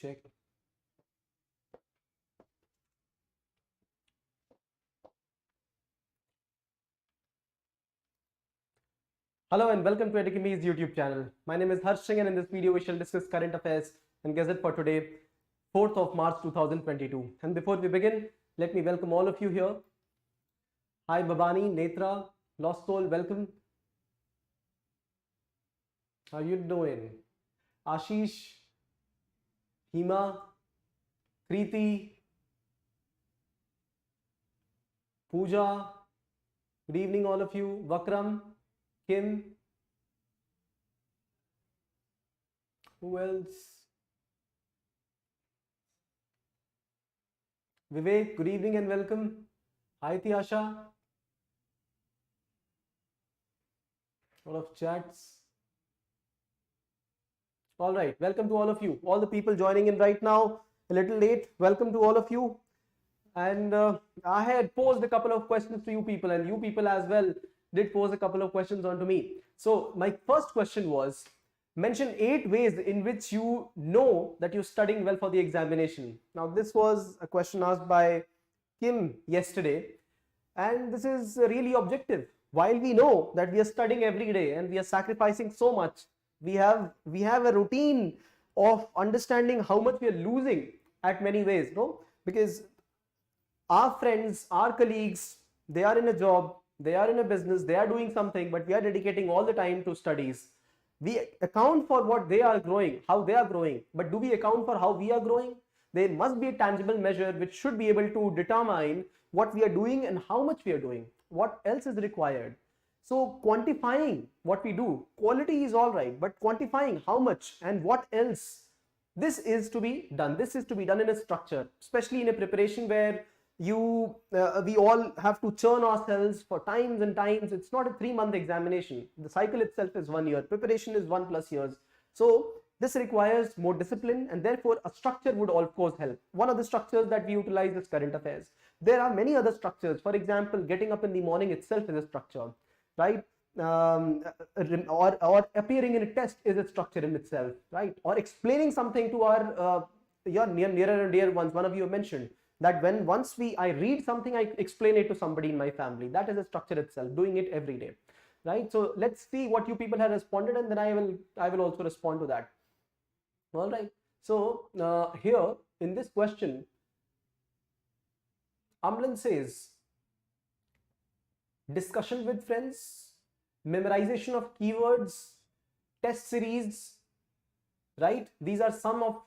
Check. Hello and welcome to Edukemy's YouTube channel. My name is Harsh Singh and in this video we shall discuss current affairs and gazette for today, 4th of March 2022. And before we begin, let me welcome all of you here. Hi Babani, Netra, Lost Soul, welcome. How you doing? Ashish, Hima, Kriti, Pooja, good evening all of you. Vakram, Kim, who else? Vivek, good evening and welcome. Hi Tiasha. A lot of chats. All right, welcome to all of you. All the people joining in right now, a little late. Welcome to all of you. And I had posed a couple of questions to you people, and you people as well did pose a couple of questions onto me. So my first question was, mention 8 ways in which you know that you're studying well for the examination. Now this was a question asked by Kim yesterday, and this is really objective. While we know that we are studying every day and we are sacrificing so much, we have a routine of understanding how much we are losing at many ways, no? Because our friends, our colleagues, they are in a job, they are in a business, they are doing something, but we are dedicating all the time to studies. We account for what they are growing, how they are growing, but do we account for how we are growing? There must be a tangible measure which should be able to determine what we are doing and how much we are doing, what else is required. So quantifying what we do, quality is all right, but quantifying how much and what else, this is to be done. This is to be done in a structure, especially in a preparation where we all have to churn ourselves for times and times. It's not a 3-month examination. The cycle itself is 1 year. Preparation is 1+ years. So this requires more discipline, and therefore a structure would of course help. One of the structures that we utilize is current affairs. There are many other structures. For example, getting up in the morning itself is a structure, right? Or appearing in a test is a structure in itself, right? Or explaining something to our your nearer and dear ones. One of you mentioned that once I read something, I explain it to somebody in my family. That is a structure itself, doing it every day, right? So let's see what you people have responded, and then I will also respond to that. All right. So here in this question, Amlan says, discussion with friends, memorization of keywords, test series, right? These are some of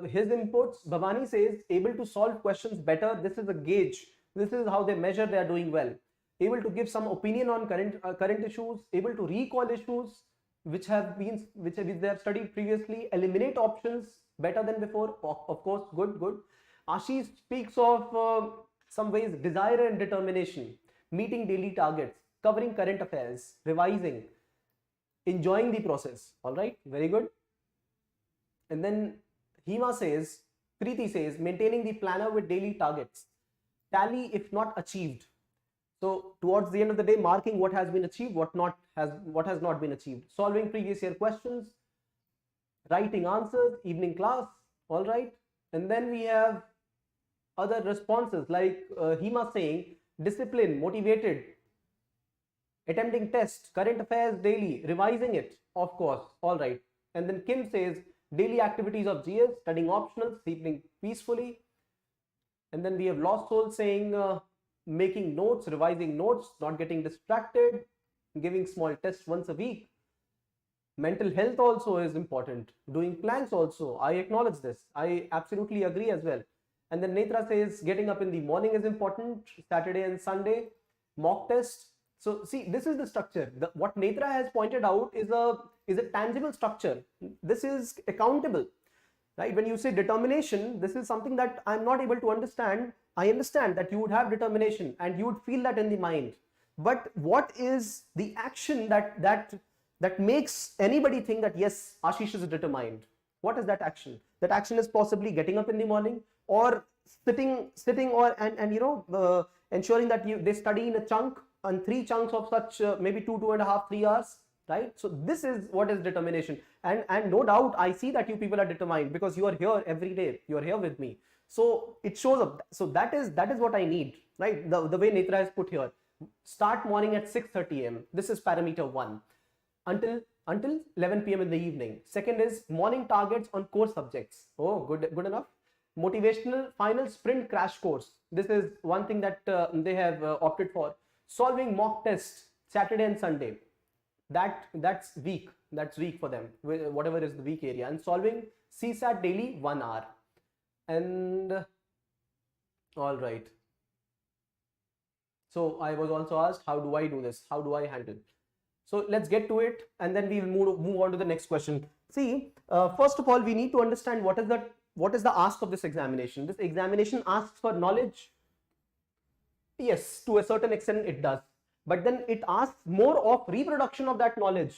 his inputs. Bhavani says, able to solve questions better. This is a gauge. This is how they measure they are doing well. Able to give some opinion on current issues, able to recall issues which they have studied previously, eliminate options better than before. Of course, good. Ashish speaks of some ways, desire and determination, meeting daily targets, covering current affairs, revising, enjoying the process. All right, very good. And then Kriti says, maintaining the planner with daily targets, tally if not achieved. So towards the end of the day, marking what has been achieved, what has not been achieved, solving previous year questions, writing answers, evening class. All right. And then we have other responses like Hima saying, discipline, motivated, attempting test, current affairs daily, revising it, of course. All right. And then Kim says, daily activities of GS, studying optional, sleeping peacefully. And then we have Lost Soul saying making notes, revising notes, not getting distracted, giving small tests once a week. Mental health also is important. Doing plans also. I acknowledge this. I absolutely agree as well. And then Netra says getting up in the morning is important. Saturday and Sunday. Mock test. So see, this is the structure. What Netra has pointed out is a tangible structure. This is accountable, right? When you say determination, this is something that I'm not able to understand. I understand that you would have determination and you would feel that in the mind. But what is the action that makes anybody think that yes, Ashish is determined? What is that action? That action is possibly getting up in the morning, or sitting or ensuring that they study in a chunk, and 3 chunks of such maybe 2.5, 3 hours. right? So this is what is determination, and no doubt I see that you people are determined because you are here every day, you are here with me, so it shows up. So that is what I need, right? The way Netra has put here, start morning at 6:30 a.m. This is parameter 1 until 11 p.m. in the evening. Second is morning targets on core subjects. Oh, good enough. Motivational final sprint crash course. This is one thing that they have opted for. Solving mock tests Saturday and Sunday. That's week for them, whatever is the week area. And solving CSAT daily 1 hour. And all right. So I was also asked, how do I do this? How do I handle? So let's get to it, and then we will move on to the next question. See, first of all, we need to understand what is the ask of this examination. This examination asks for knowledge. Yes, to a certain extent it does. But then it asks more of reproduction of that knowledge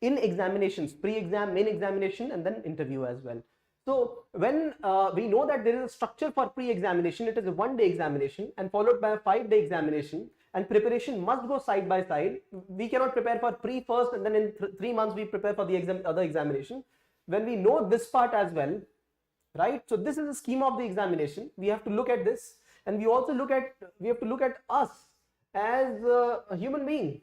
in examinations, pre-exam, main examination, and then interview as well. So when we know that there is a structure for pre-examination, it is a 1-day examination and followed by a 5-day examination, and preparation must go side by side. We cannot prepare for pre first and then in 3 months we prepare for the other examination. When we know this part as well, right? So this is the scheme of the examination. We have to look at this, and we also have to look at us as a human being.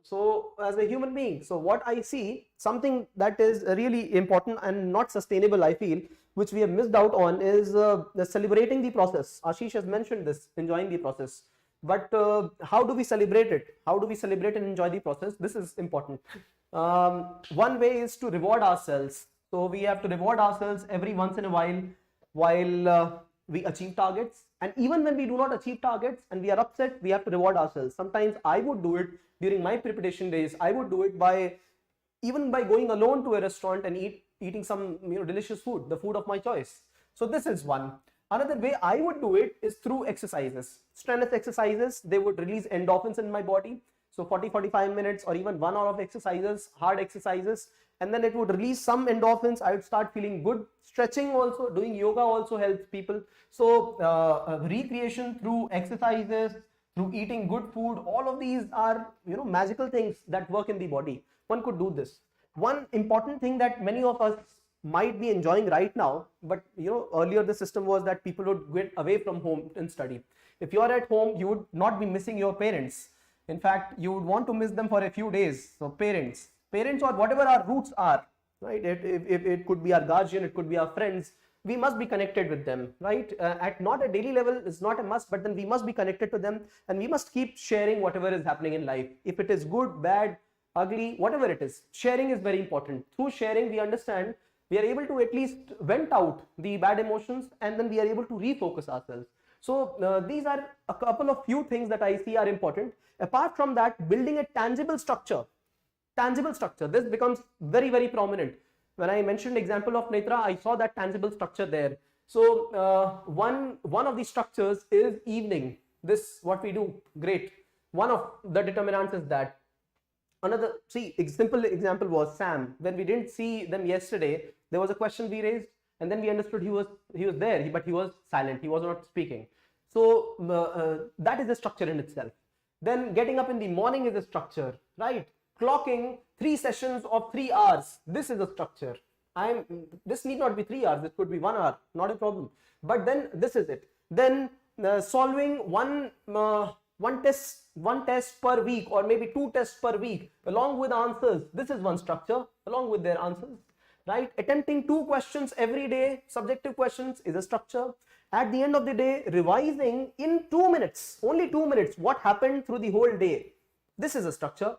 So as a human being, so what I see, something that is really important and not sustainable, I feel, which we have missed out on, is the celebrating the process. Ashish has mentioned this, enjoying the process. But how do we celebrate it? How do we celebrate and enjoy the process? This is important. One way is to reward ourselves. So we have to reward ourselves every once in a while we achieve targets. And even when we do not achieve targets and we are upset, we have to reward ourselves. Sometimes I would do it during my preparation days. I would do it by going alone to a restaurant and eating some delicious food, the food of my choice. So this is one. Another way I would do it is through exercises. Strenuous exercises, they would release endorphins in my body. So 40-45 minutes or even 1 hour of exercises, hard exercises, and then it would release some endorphins. I would start feeling good. Stretching also, doing yoga also helps people. So recreation through exercises, through eating good food, all of these are magical things that work in the body. One could do this. One important thing that many of us might be enjoying right now, but earlier the system was that people would get away from home and study. If you are at home, you would not be missing your parents. In fact, you would want to miss them for a few days. So parents or whatever our roots are, right? It could be our guardian, it could be our friends. We must be connected with them, right? At not a daily level, it's not a must, but then we must be connected to them, and we must keep sharing whatever is happening in life. If it is good, bad, ugly, whatever it is, sharing is very important. Through sharing, we understand, we are able to at least vent out the bad emotions, and then we are able to refocus ourselves. So these are a couple of few things that I see are important. Apart from that, building a tangible structure, this becomes very, very prominent. When I mentioned example of Netra, I saw that tangible structure there. So one of the structures is evening. This what we do, great. One of the determinants is that. Another, simple example was Sam. When we didn't see them yesterday, there was a question we raised, and then we understood he was there, but he was silent. He was not speaking. So that is a structure in itself. Then getting up in the morning is a structure, right? Clocking 3 sessions of 3 hours. This is a structure. This need not be 3 hours. This could be 1 hour. Not a problem. But then this is it. Then solving one test per week, or maybe 2 tests per week along with answers. This is one structure along with their answers, right? Attempting 2 questions every day, subjective questions, is a structure. At the end of the day, revising in 2 minutes, only 2 minutes, what happened through the whole day. This is a structure.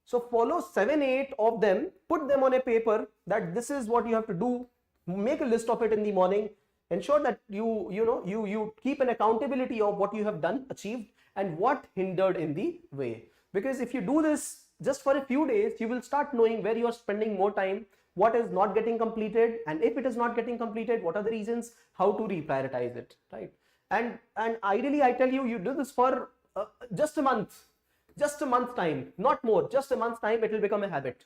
So follow 7-8 of them, put them on a paper that this is what you have to do. Make a list of it in the morning. Ensure that you keep an accountability of what you have done, achieved, and what hindered in the way. Because if you do this just for a few days, you will start knowing where you are spending more time, what is not getting completed, and if it is not getting completed, what are the reasons, how to reprioritize it, right? And ideally, I tell you, you do this for just a month time, not more, just a month's time, it will become a habit,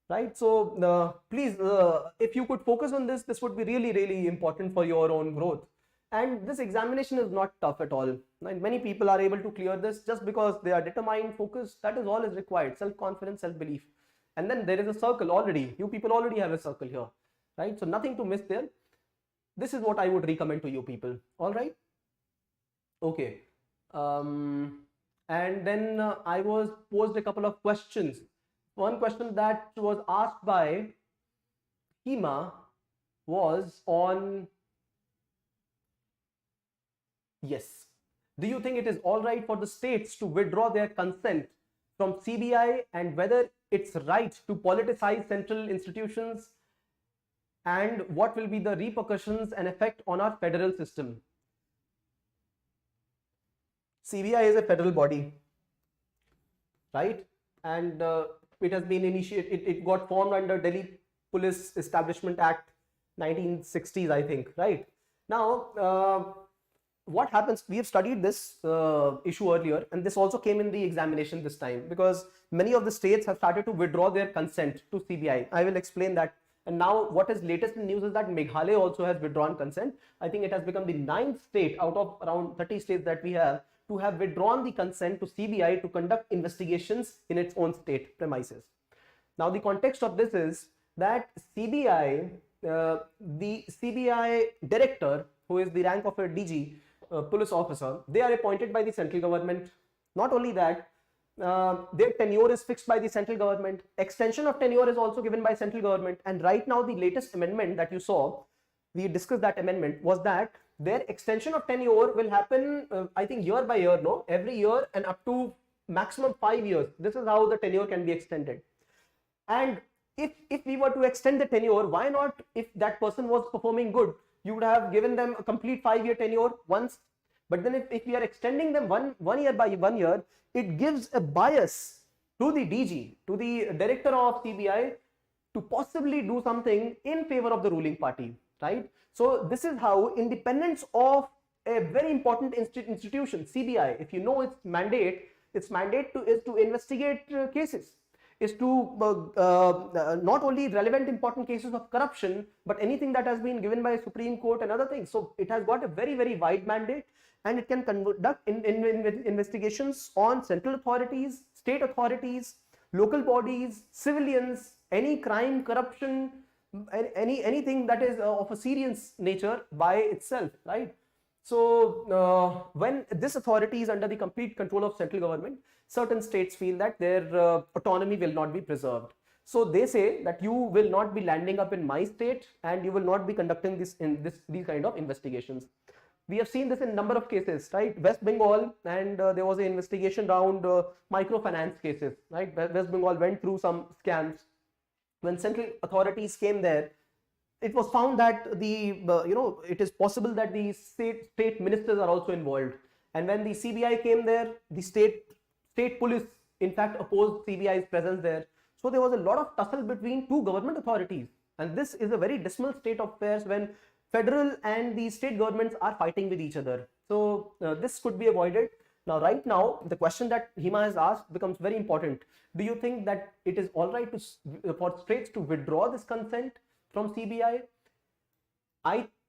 right? So please, if you could focus on this, this would be really, really important for your own growth. And this examination is not tough at all. And many people are able to clear this just because they are determined, focused. That is all is required. Self-confidence, self-belief. And then there is a circle already. You people already have a circle here, right? So nothing to miss there. This is what I would recommend to you people. All right. Okay. And then I was posed a couple of questions. One question that was asked by Hima was on, yes, do you think it is all right for the states to withdraw their consent from CBI, and whether it's right to politicize central institutions, and what will be the repercussions and effect on our federal system? CBI is a federal body, right? And it has been initiated, it got formed under Delhi Police Establishment Act 1960s, I think, right? Now, what happens, we have studied this issue earlier, and this also came in the examination this time, because many of the states have started to withdraw their consent to CBI. I will explain that. And now what is latest in news is that Meghalaya also has withdrawn consent. I think it has become the 9th state out of around 30 states that we have to have withdrawn the consent to CBI to conduct investigations in its own state premises. Now the context of this is that CBI, the CBI director, who is the rank of a DG, police officer, they are appointed by the central government. Not only that, their tenure is fixed by the central government. Extension of tenure is also given by central government. And right now, the latest amendment that you saw, we discussed that amendment, was that their extension of tenure will happen, I think year by year, no? Every year and up to maximum 5 years. This is how the tenure can be extended. And if we were to extend the tenure, why not, if that person was performing good, you would have given them a complete 5-year tenure once. But then if we are extending them one year by 1 year, it gives a bias to the DG, to the director of CBI, to possibly do something in favor of the ruling party, right? So this is how independence of a very important institution, CBI, if you know its mandate is to investigate cases, is to not only relevant important cases of corruption, but anything that has been given by Supreme Court and other things. So it has got a very, very wide mandate, and it can conduct investigations on central authorities, state authorities, local bodies, civilians, any crime, corruption, anything that is of a serious nature by itself, right? So when this authority is under the complete control of central government, certain states feel that their autonomy will not be preserved. So they say that you will not be landing up in my state, and you will not be conducting these kind of investigations. We have seen this in a number of cases, right? West Bengal, and there was an investigation around microfinance cases, right? West Bengal went through some scams. When central authorities came there, it was found that the it is possible that the state ministers are also involved. And when the CBI came there, the state police in fact opposed CBI's presence there. So there was a lot of tussle between two government authorities, and this is a very dismal state of affairs when federal and the state governments are fighting with each other. So this could be avoided. Now, right now, the question that Hima has asked becomes very important. Do you think that it is all right for states to withdraw this consent from CBI?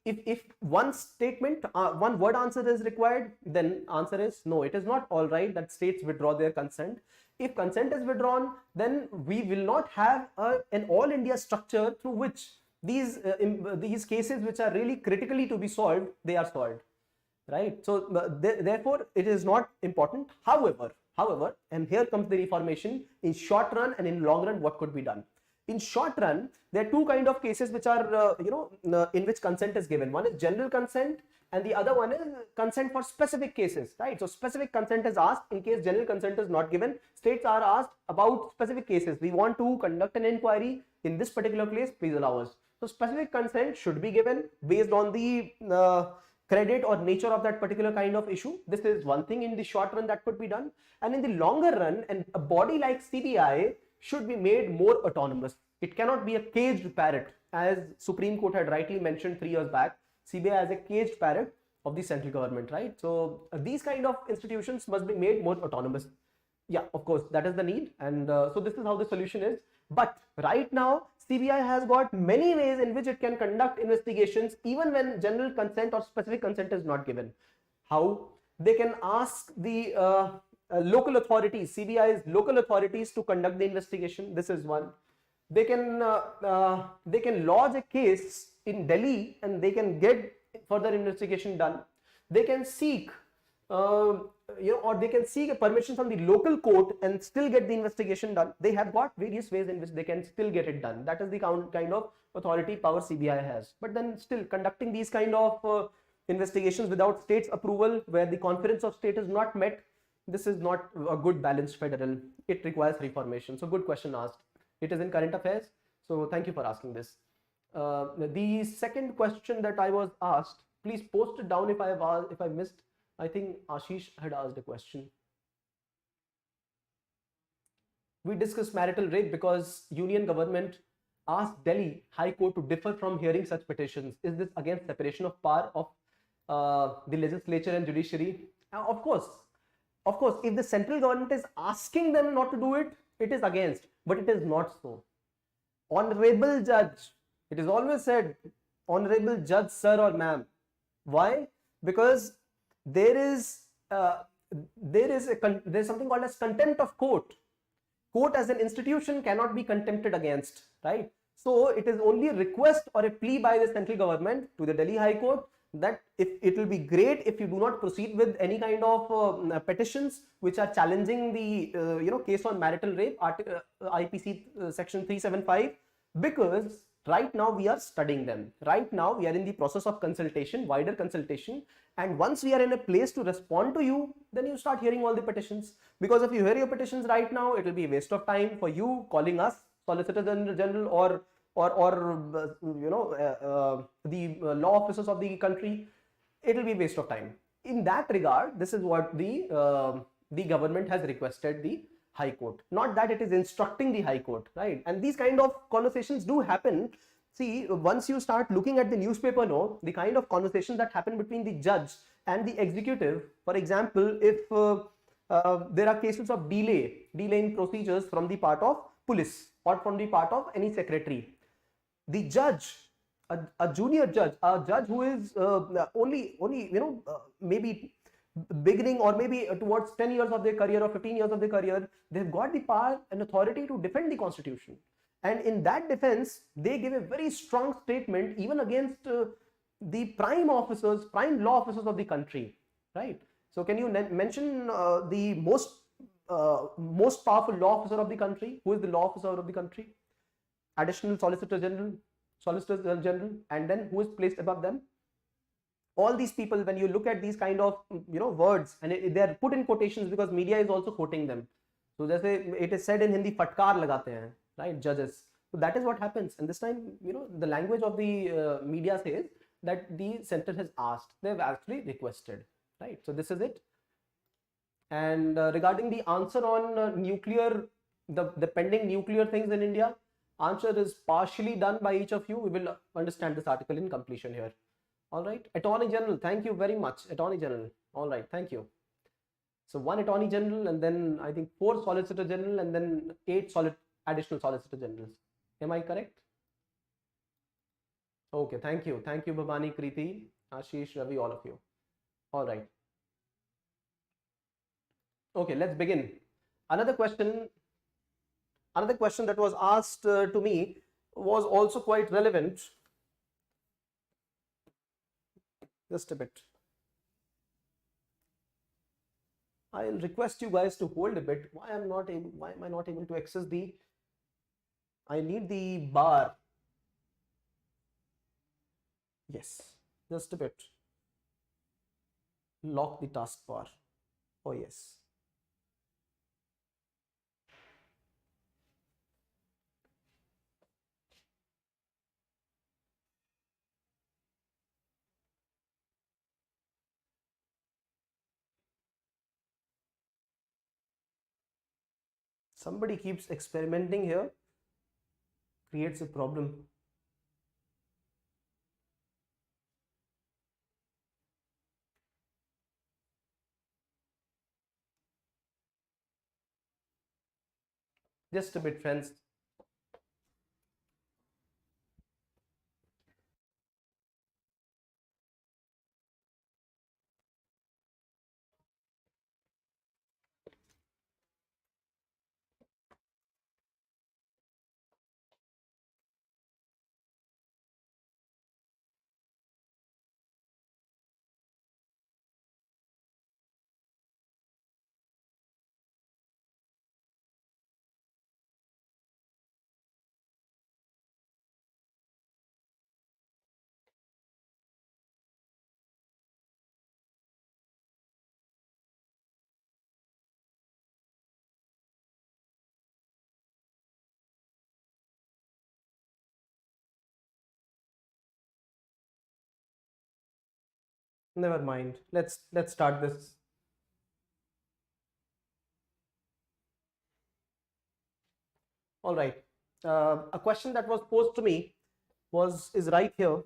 If one statement, one word answer is required, then answer is no, it is not all right that states withdraw their consent. If consent is withdrawn, then we will not have an all India structure through which these cases which are really critically to be solved, they are solved, right? So therefore it is not important. However, and here comes the reformation, in short run and in long run, what could be done? In short run, there are two kind of cases which are in which consent is given. One is general consent, and the other one is consent for specific cases, right? So specific consent is asked in case general consent is not given. States are asked about specific cases. We want to conduct an inquiry in this particular case, please allow us. So specific consent should be given based on the credit or nature of that particular kind of issue. This is one thing in the short run that could be done. And in the longer run, and a body like CBI should be made more autonomous. It cannot be a caged parrot, as Supreme Court had rightly mentioned 3 years back. CBI as a caged parrot of the central government, right? So these kind of institutions must be made more autonomous. Yeah, of course, that is the need. And so this is how the solution is. But right now, CBI has got many ways in which it can conduct investigations even when general consent or specific consent is not given. How? They can ask the local authorities, CBI's local authorities, to conduct the investigation. This is one. They can lodge a case in Delhi and they can get further investigation done. They can seek or they can seek a permission from the local court and still get the investigation done. They have got various ways in which they can still get it done. That is the kind of authority power CBI has. But then still conducting these kind of investigations without state's approval, where the conference of state is not met, this is not a good balanced federal. It requires reformation. So good question asked. It is in current affairs. So thank you for asking this. The second question that I was asked, please post it down if I missed. I think Ashish had asked a question. We discussed marital rape because Union government asked Delhi High Court to differ from hearing such petitions. Is this against separation of power of the legislature and judiciary? Of course, if the central government is asking them not to do it, it is against, but it is not so. Honorable judge, it is always said, honorable judge, sir or ma'am. Why? Because there's something called as contempt of court. Court as an institution cannot be contempted against, right? So it is only a request or a plea by the central government to the Delhi High Court that if it will be great if you do not proceed with any kind of petitions which are challenging the case on marital rape, IPC section 375, because right now we are studying them. Right now we are in the process of consultation, wider consultation, and once we are in a place to respond to you, then you start hearing all the petitions. Because if you hear your petitions right now, it will be a waste of time for you calling us, Solicitor General, or the law officers of the country. It will be a waste of time. In that regard, this is what the government has requested the High Court. Not that it is instructing the High Court, right? And these kind of conversations do happen. See, once you start looking at the newspaper, the kind of conversations that happen between the judge and the executive. For example, if there are cases of delay in procedures from the part of police or from the part of any secretary, the judge, a junior judge, a judge who is only maybe beginning or maybe towards 10 years of their career or 15 years of their career, they've got the power and authority to defend the constitution. And in that defense, they give a very strong statement even against the prime law officers of the country, right? So can you mention the most powerful law officer of the country? Who is the law officer of the country? Additional Solicitor General, and then who is placed above them? All these people, when you look at these kind of words, and they are put in quotations because media is also quoting them. So it is said in Hindi, "Fatkar lagate hain," right? Judges. So that is what happens. And this time, the language of the media says that the center has asked. They have actually requested, right? So this is it. And regarding the answer on nuclear, the pending nuclear things in India, answer is partially done by each of you. We will understand this article in completion here. All right. Attorney General, thank you very much. Attorney General. All right. Thank you. So 1 Attorney General, and then I think 4 Solicitor General, and then 8 additional Solicitor Generals. Am I correct? Okay. Thank you. Thank you, Bhavani, Kriti, Ashish, Ravi, all of you. All right. Okay. Let's begin. Another question that was asked to me was also quite relevant. Just a bit. I'll request you guys to hold a bit. Why am I not able to access the? I need the bar. Yes, just a bit. Lock the taskbar. Oh yes. Somebody keeps experimenting here, creates a problem. Just a bit, friends. Never mind. Let's start this. All right. A question that was posed to me is right here.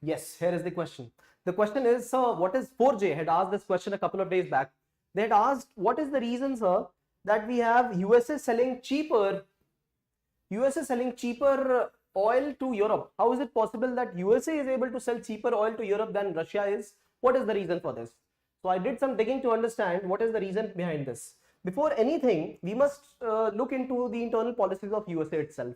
Yes, here is the question. The question is, sir, what is 4J had asked this question a couple of days back. They had asked, what is the reason, sir, that we have USA selling cheaper oil to Europe? How is it possible that USA is able to sell cheaper oil to Europe than Russia is? What is the reason for this? So I did some digging to understand what is the reason behind this. Before anything, we must look into the internal policies of USA itself.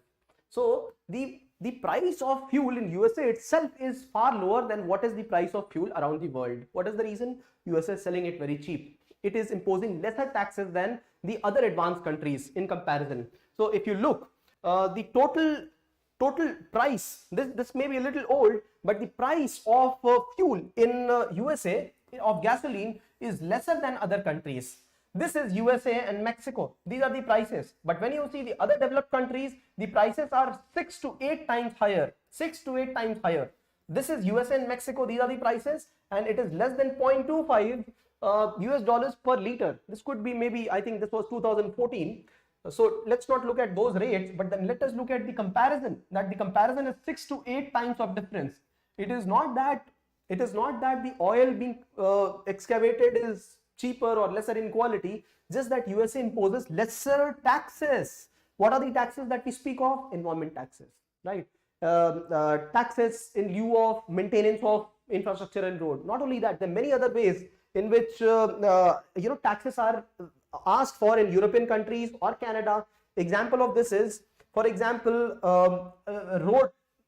So the price of fuel in USA itself is far lower than what is the price of fuel around the world. What is the reason? USA is selling it very cheap. It is imposing lesser taxes than the other advanced countries in comparison. So if you look, the total price, this may be a little old, but the price of fuel in USA of gasoline is lesser than other countries. This is USA and Mexico. These are the prices. But when you see the other developed countries, the prices are 6 to 8 times higher. 6 to 8 times higher. This is USA and Mexico. These are the prices, and it is less than 0.25 US dollars per liter. This could be maybe, I think this was 2014. So let's not look at those rates, but then let us look at the comparison. That the comparison is 6 to 8 times of difference. It is not that the oil being excavated is cheaper or lesser in quality, just that USA imposes lesser taxes. What are the taxes that we speak of? Environment taxes, right? Taxes in lieu of maintenance of infrastructure and road. Not only that, there are many other ways in which taxes are asked for in European countries or Canada. Example of this is, for example,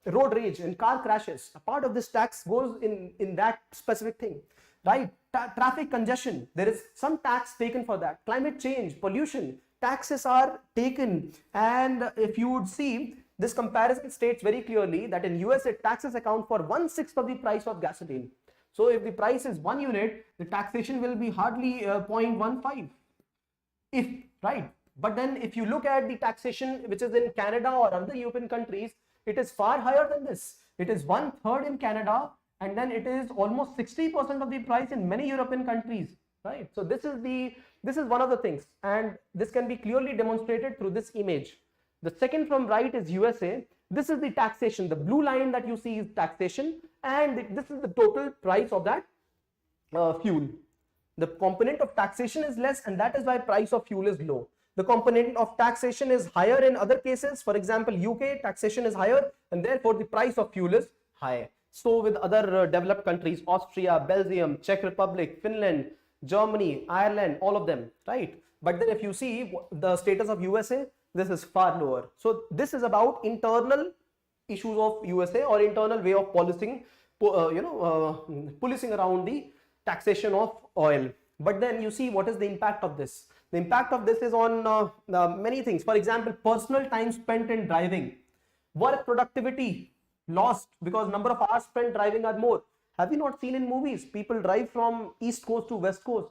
road rage and car crashes. A part of this tax goes in that specific thing, right? Traffic congestion, there is some tax taken for that. Climate change, pollution, taxes are taken. And if you would see, this comparison states very clearly that in USA, taxes account for 1/6 of the price of gasoline. So if the price is 1 unit, the taxation will be hardly 0.15. Right? But then if you look at the taxation which is in Canada or other European countries, it is far higher than this. It is 1/3 in Canada, and then it is almost 60% of the price in many European countries, right? So this is one of the things, and this can be clearly demonstrated through this image. The second from right is USA. This is the taxation. The blue line that you see is taxation, and this is the total price of that fuel. The component of taxation is less, and that is why price of fuel is low. The component of taxation is higher in other cases. For example, UK taxation is higher, and therefore the price of fuel is high. So with other developed countries, Austria, Belgium, Czech Republic, Finland, Germany, Ireland, all of them, right? But then if you see the status of USA, this is far lower. So this is about internal issues of USA or internal way of policing around the taxation of oil. But then you see what is the impact of this. The impact of this is on many things. For example, personal time spent in driving, work productivity lost because number of hours spent driving are more. Have you not seen in movies people drive from East Coast to West Coast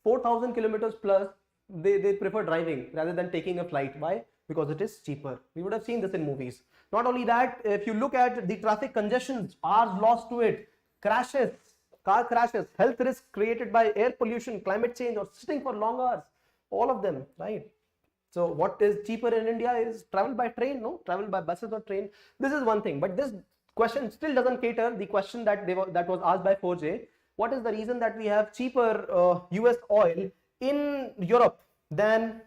4,000 kilometers plus? They prefer driving rather than taking a flight. Why? Because it is cheaper. We would have seen this in movies. Not only that, if you look at the traffic congestions, hours lost to it, crashes, car crashes, health risks created by air pollution, climate change, or sitting for long hours, all of them, right? So what is cheaper in India is travel by train, no? Travel by buses or train. This is one thing, but this question still doesn't cater the question that was asked by 4J. What is the reason that we have cheaper US oil in Europe than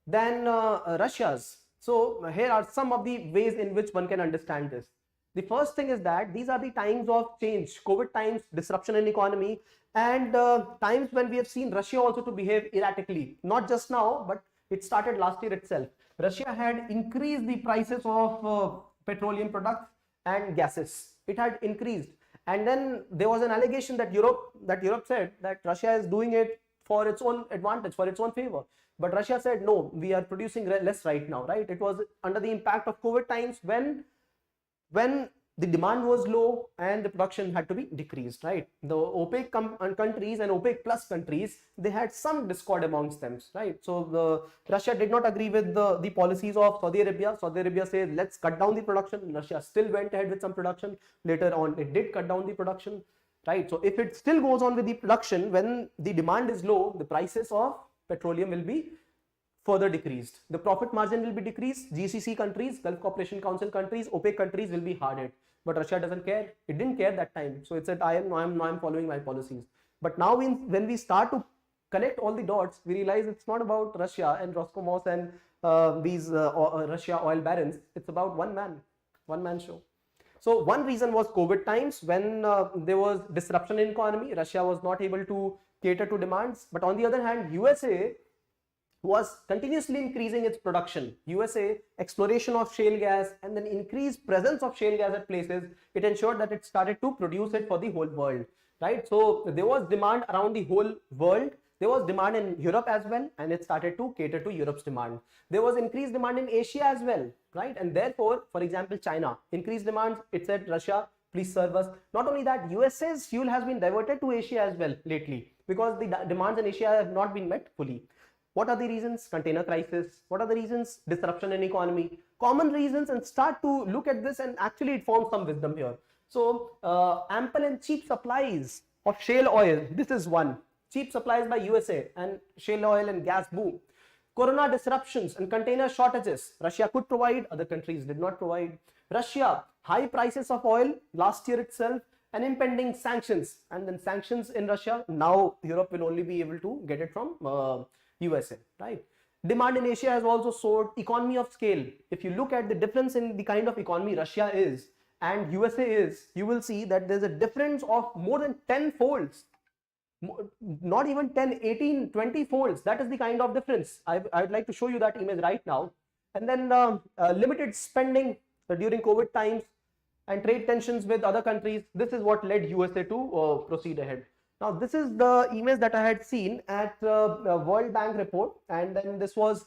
Russia's? So here are some of the ways in which one can understand this. The first thing is that these are the times of change, COVID times, disruption in economy, and times when we have seen Russia also to behave erratically. Not just now, but it started last year itself. Russia had increased the prices of petroleum products and gases. It had increased, and then there was an allegation that Europe said that Russia is doing it for its own advantage, for its own favor. But Russia said no, we are producing less right now, right? It was under the impact of COVID times when the demand was low and the production had to be decreased, right? The OPEC countries and OPEC plus countries, they had some discord amongst them, right? So Russia did not agree with the policies of Saudi Arabia. Saudi Arabia said, let's cut down the production. Russia still went ahead with some production. Later on, it did cut down the production, right? So if it still goes on with the production, when the demand is low, the prices of petroleum will be further decreased. The profit margin will be decreased. GCC countries, Gulf Cooperation Council countries, OPEC countries will be hard hit. But Russia doesn't care. It didn't care that time. So it said, I'm following my policies. But now when we start to connect all the dots, we realize it's not about Russia and Roscosmos and these Russia oil barons. It's about one man show. So one reason was COVID times, when there was disruption in economy. Russia was not able to cater to demands. But on the other hand, USA was continuously increasing its production. USA, exploration of shale gas and then increased presence of shale gas at places, it ensured that it started to produce it for the whole world, right? So there was demand around the whole world. There was demand in Europe as well, and it started to cater to Europe's demand. There was increased demand in Asia as well, right? And therefore, for example, China, increased demands, it said, Russia, please serve us. Not only that, USA's fuel has been diverted to Asia as well lately, because the demands in Asia have not been met fully. What are the reasons? Container crisis. What are the reasons? Disruption in economy. Common reasons, and start to look at this, and actually it forms some wisdom here. So ample and cheap supplies of shale oil. This is one. Cheap supplies by USA and shale oil and gas boom. Corona disruptions and container shortages. Russia could provide, other countries did not provide. Russia, high prices of oil last year itself, and impending sanctions. And then sanctions in Russia. Now Europe will only be able to get it from USA, right? Demand in Asia has also soared. Economy of scale. If you look at the difference in the kind of economy Russia is and USA is, you will see that there's a difference of more than 10 folds. Not even 10, 18, 20 folds. That is the kind of difference. I'd like to show you that image right now. And then limited spending during COVID times and trade tensions with other countries. This is what led USA to proceed ahead. Now, this is the image that I had seen at World Bank report, and then this was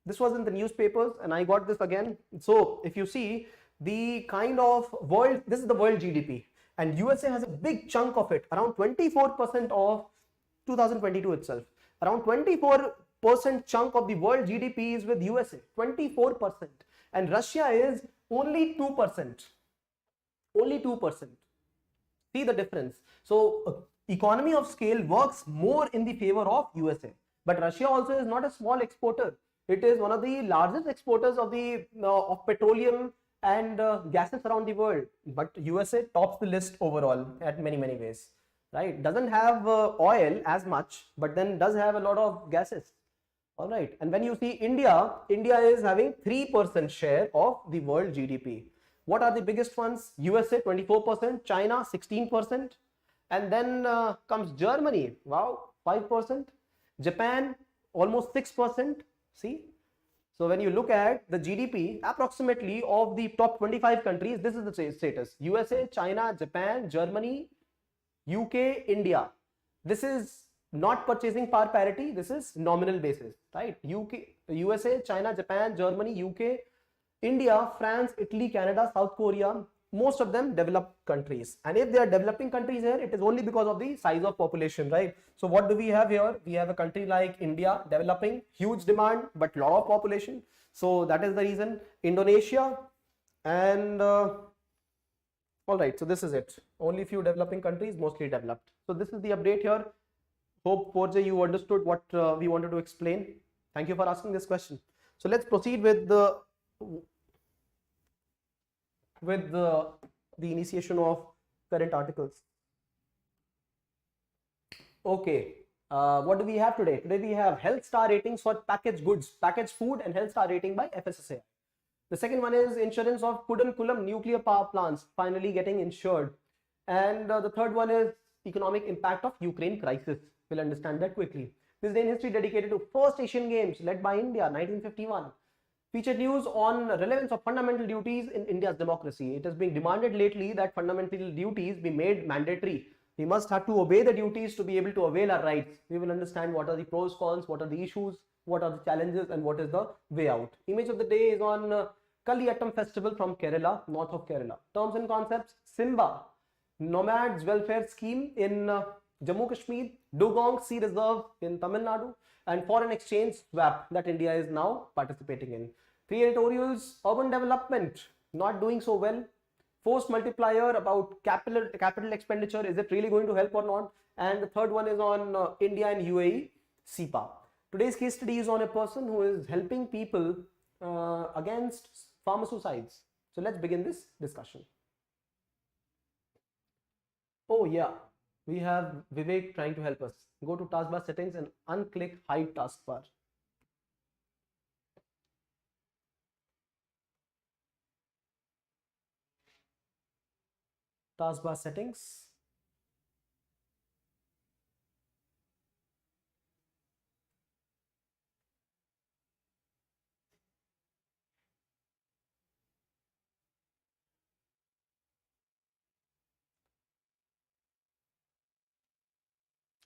in the newspapers, and I got this again. So if you see the kind of world, this is the world GDP, and USA has a big chunk of it, around 24% of 2022 itself. Around 24% chunk of the world GDP is with USA, 24%, and Russia is only 2%. Only 2%. See the difference. So economy of scale works more in the favor of USA, but Russia also is not a small exporter. It is one of the largest exporters of the of petroleum and gases around the world. But USA tops the list overall at many ways, right? Doesn't have oil as much, but then does have a lot of gases. All right, and when you see India is having 3% share of the world GDP. What are the biggest ones? USA 24%, China 16%. And then comes Germany, wow, 5%. Japan, almost 6%. See? So when you look at the GDP, approximately of the top 25 countries, this is the status. USA, China, Japan, Germany, UK, India. This is not purchasing power parity. This is nominal basis, right? USA, China, Japan, Germany, UK, India, France, Italy, Canada, South Korea. Most of them developed countries, and if they are developing countries here, it is only because of the size of population, right? So what do we have here? We have a country like India, developing, huge demand but lot of population, so that is the reason. Indonesia, and all right, so this is it. Only few developing countries, mostly developed. So this is the update here. Hope Porje you understood what we wanted to explain. Thank you for asking this question. So let's proceed with the initiation of current articles. Okay, what do we have today? Today we have health star ratings for packaged goods, packaged food, and health star rating by FS-SAI. The second one is insurance of Kudankalam nuclear power plants finally getting insured. And the third one is economic impact of Ukraine crisis. We'll understand that quickly. This day in history dedicated to first Asian Games led by India, 1951. Featured news on relevance of fundamental duties in India's democracy. It is being demanded lately that fundamental duties be made mandatory. We must have to obey the duties to be able to avail our rights. We will understand what are the pros, cons, what are the issues, what are the challenges, and what is the way out. Image of the day is on Kaliyattam festival from Kerala, north of Kerala. Terms and concepts: SIMBA, Nomads welfare scheme in Jammu Kashmir, Dugong Sea Reserve in Tamil Nadu, and foreign exchange swap that India is now participating in. Three editorials: urban development not doing so well, forced multiplier about capital expenditure, is it really going to help or not, and the third one is on India and UAE CEPA. Today's case study is on a person who is helping people against farmer suicides. So let's begin this discussion. Oh yeah, we have Vivek trying to help us. Go to taskbar settings and unclick hide taskbar. Taskbar settings.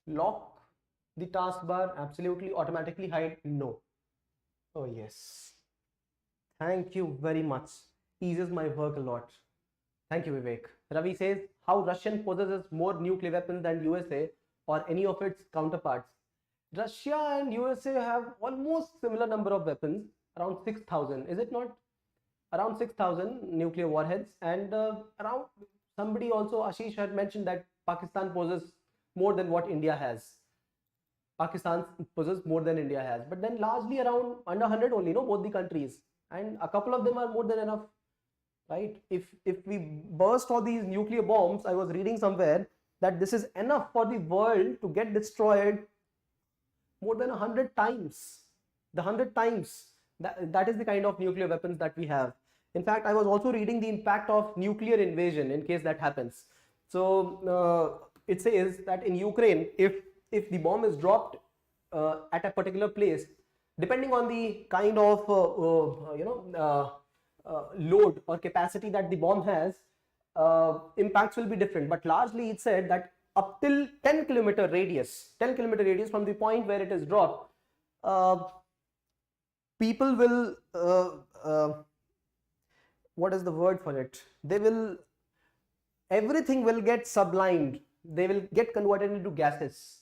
Lock the taskbar, absolutely, automatically hide, no. Oh yes, thank you very much, eases my work a lot. Thank you, Vivek. Ravi says, how Russian possesses more nuclear weapons than USA or any of its counterparts? Russia and USA have almost similar number of weapons, around 6,000, is it not? Around 6,000 nuclear warheads, and around, somebody also, Ashish had mentioned that Pakistan possesses more than what India has. Pakistan possesses more than India has, but then largely around under 100 only, no, both the countries, and a couple of them are more than enough, right? If we burst all these nuclear bombs, I was reading somewhere that this is enough for the world to get destroyed more than 100 times. The 100 times, that is the kind of nuclear weapons that we have. In fact, I was also reading the impact of nuclear invasion in case that happens. So it says that in Ukraine, if the bomb is dropped at a particular place, depending on the kind of load or capacity that the bomb has, impacts will be different. But largely it said that up till 10-kilometer radius from the point where it is dropped, people will what is the word for it? Everything will get sublimed. They will get converted into gases.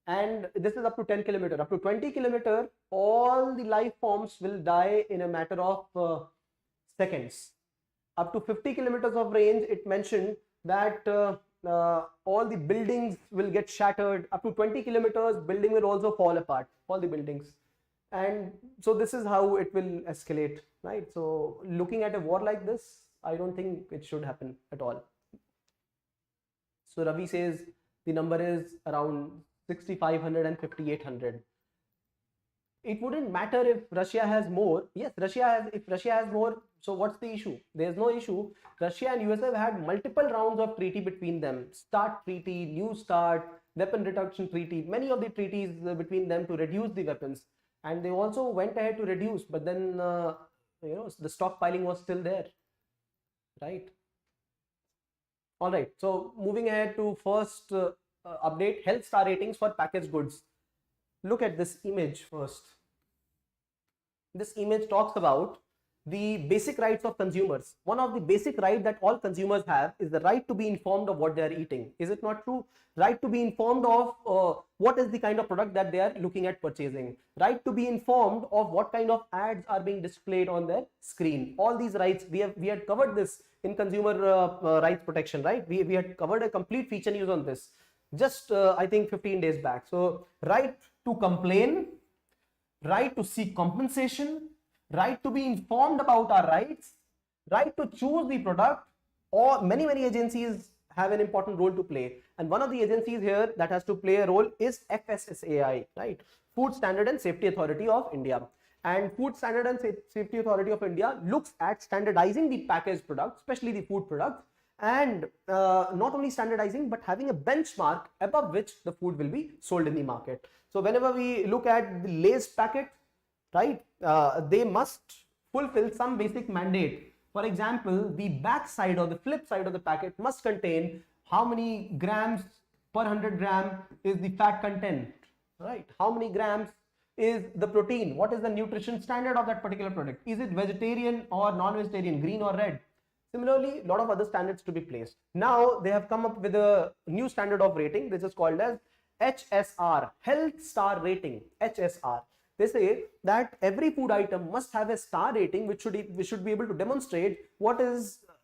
And this is up to 10-kilometer. Up to 20-kilometer, all the life forms will die in a matter of seconds. Up to 50 kilometers of range, it mentioned that all the buildings will get shattered. Up to 20 kilometers, building will also fall apart, all the buildings. And so this is how it will escalate, right? So looking at a war like this, I don't think it should happen at all. So Ravi says the number is around 6,500 and 5,800. It wouldn't matter if Russia has more. Yes, if Russia has more, so what's the issue? There's no issue. Russia and USA have had multiple rounds of treaty between them. START treaty, New START, weapon reduction treaty, many of the treaties between them to reduce the weapons. And they also went ahead to reduce, but then the stockpiling was still there, right? All right, so moving ahead to first update, health star ratings for packaged goods. Look at this image first. This image talks about the basic rights of consumers. One of the basic rights that all consumers have is the right to be informed of what they are eating. Is it not true? Right to be informed of what is the kind of product that they are looking at purchasing. Right to be informed of what kind of ads are being displayed on their screen. All these rights, we had covered this in consumer rights protection, right? We had covered a complete feature news on this just I think 15 days back. So right to complain, right to seek compensation, right to be informed about our rights, right to choose the product, or many agencies have an important role to play. And one of the agencies here that has to play a role is FS-SAI, right? Food Standard and Safety Authority of India. And Food Standard and Safety Authority of India looks at standardizing the packaged products, especially the food products, and not only standardizing but having a benchmark above which the food will be sold in the market. So whenever we look at the Lay's packet, right, they must fulfill some basic mandate. For example, the back side or the flip side of the packet must contain how many grams per 100 gram is the fat content, right? How many grams is the protein. What is the nutrition standard of that particular product? Is it vegetarian or non-vegetarian, green or red? Similarly, a lot of other standards to be placed. Now they have come up with a new standard of rating. This is called as HSR, Health Star Rating, HSR. They say that every food item must have a star rating, which should be able to demonstrate whether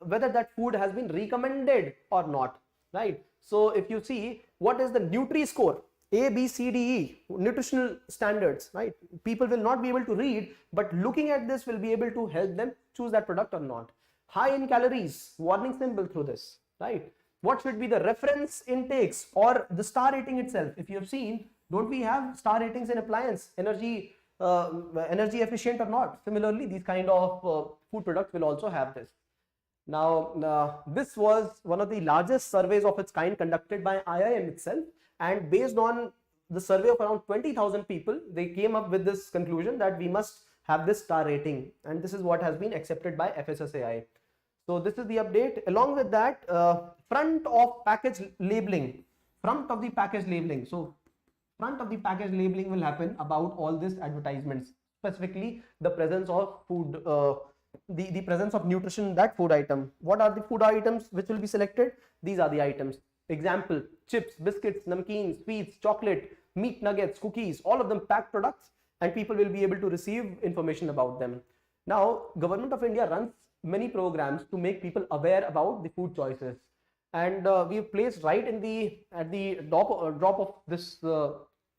that food has been recommended or not, right? So if you see what is the Nutri score, A, B, C, D, E, nutritional standards, right? People will not be able to read, but looking at this will be able to help them choose that product or not. High in calories, warning symbol through this, right? What should be the reference intakes or the star rating itself? If you have seen, don't we have star ratings in appliance, energy efficient or not? Similarly, these kind of food products will also have this. Now, this was one of the largest surveys of its kind conducted by IIM itself, and based on the survey of around 20,000 people, they came up with this conclusion that we must have this star rating, and this is what has been accepted by FS-SAI. So this is the update. Along with that, front of package labeling, So front of the package labeling will happen about all these advertisements, specifically the presence of food, the presence of nutrition in that food item. What are the food items which will be selected? These are the items. Example: chips, biscuits, namkeens, sweets, chocolate, meat nuggets, cookies, all of them packed products, and people will be able to receive information about them. Now, Government of India runs many programs to make people aware about the food choices, and we have placed right in at the drop of this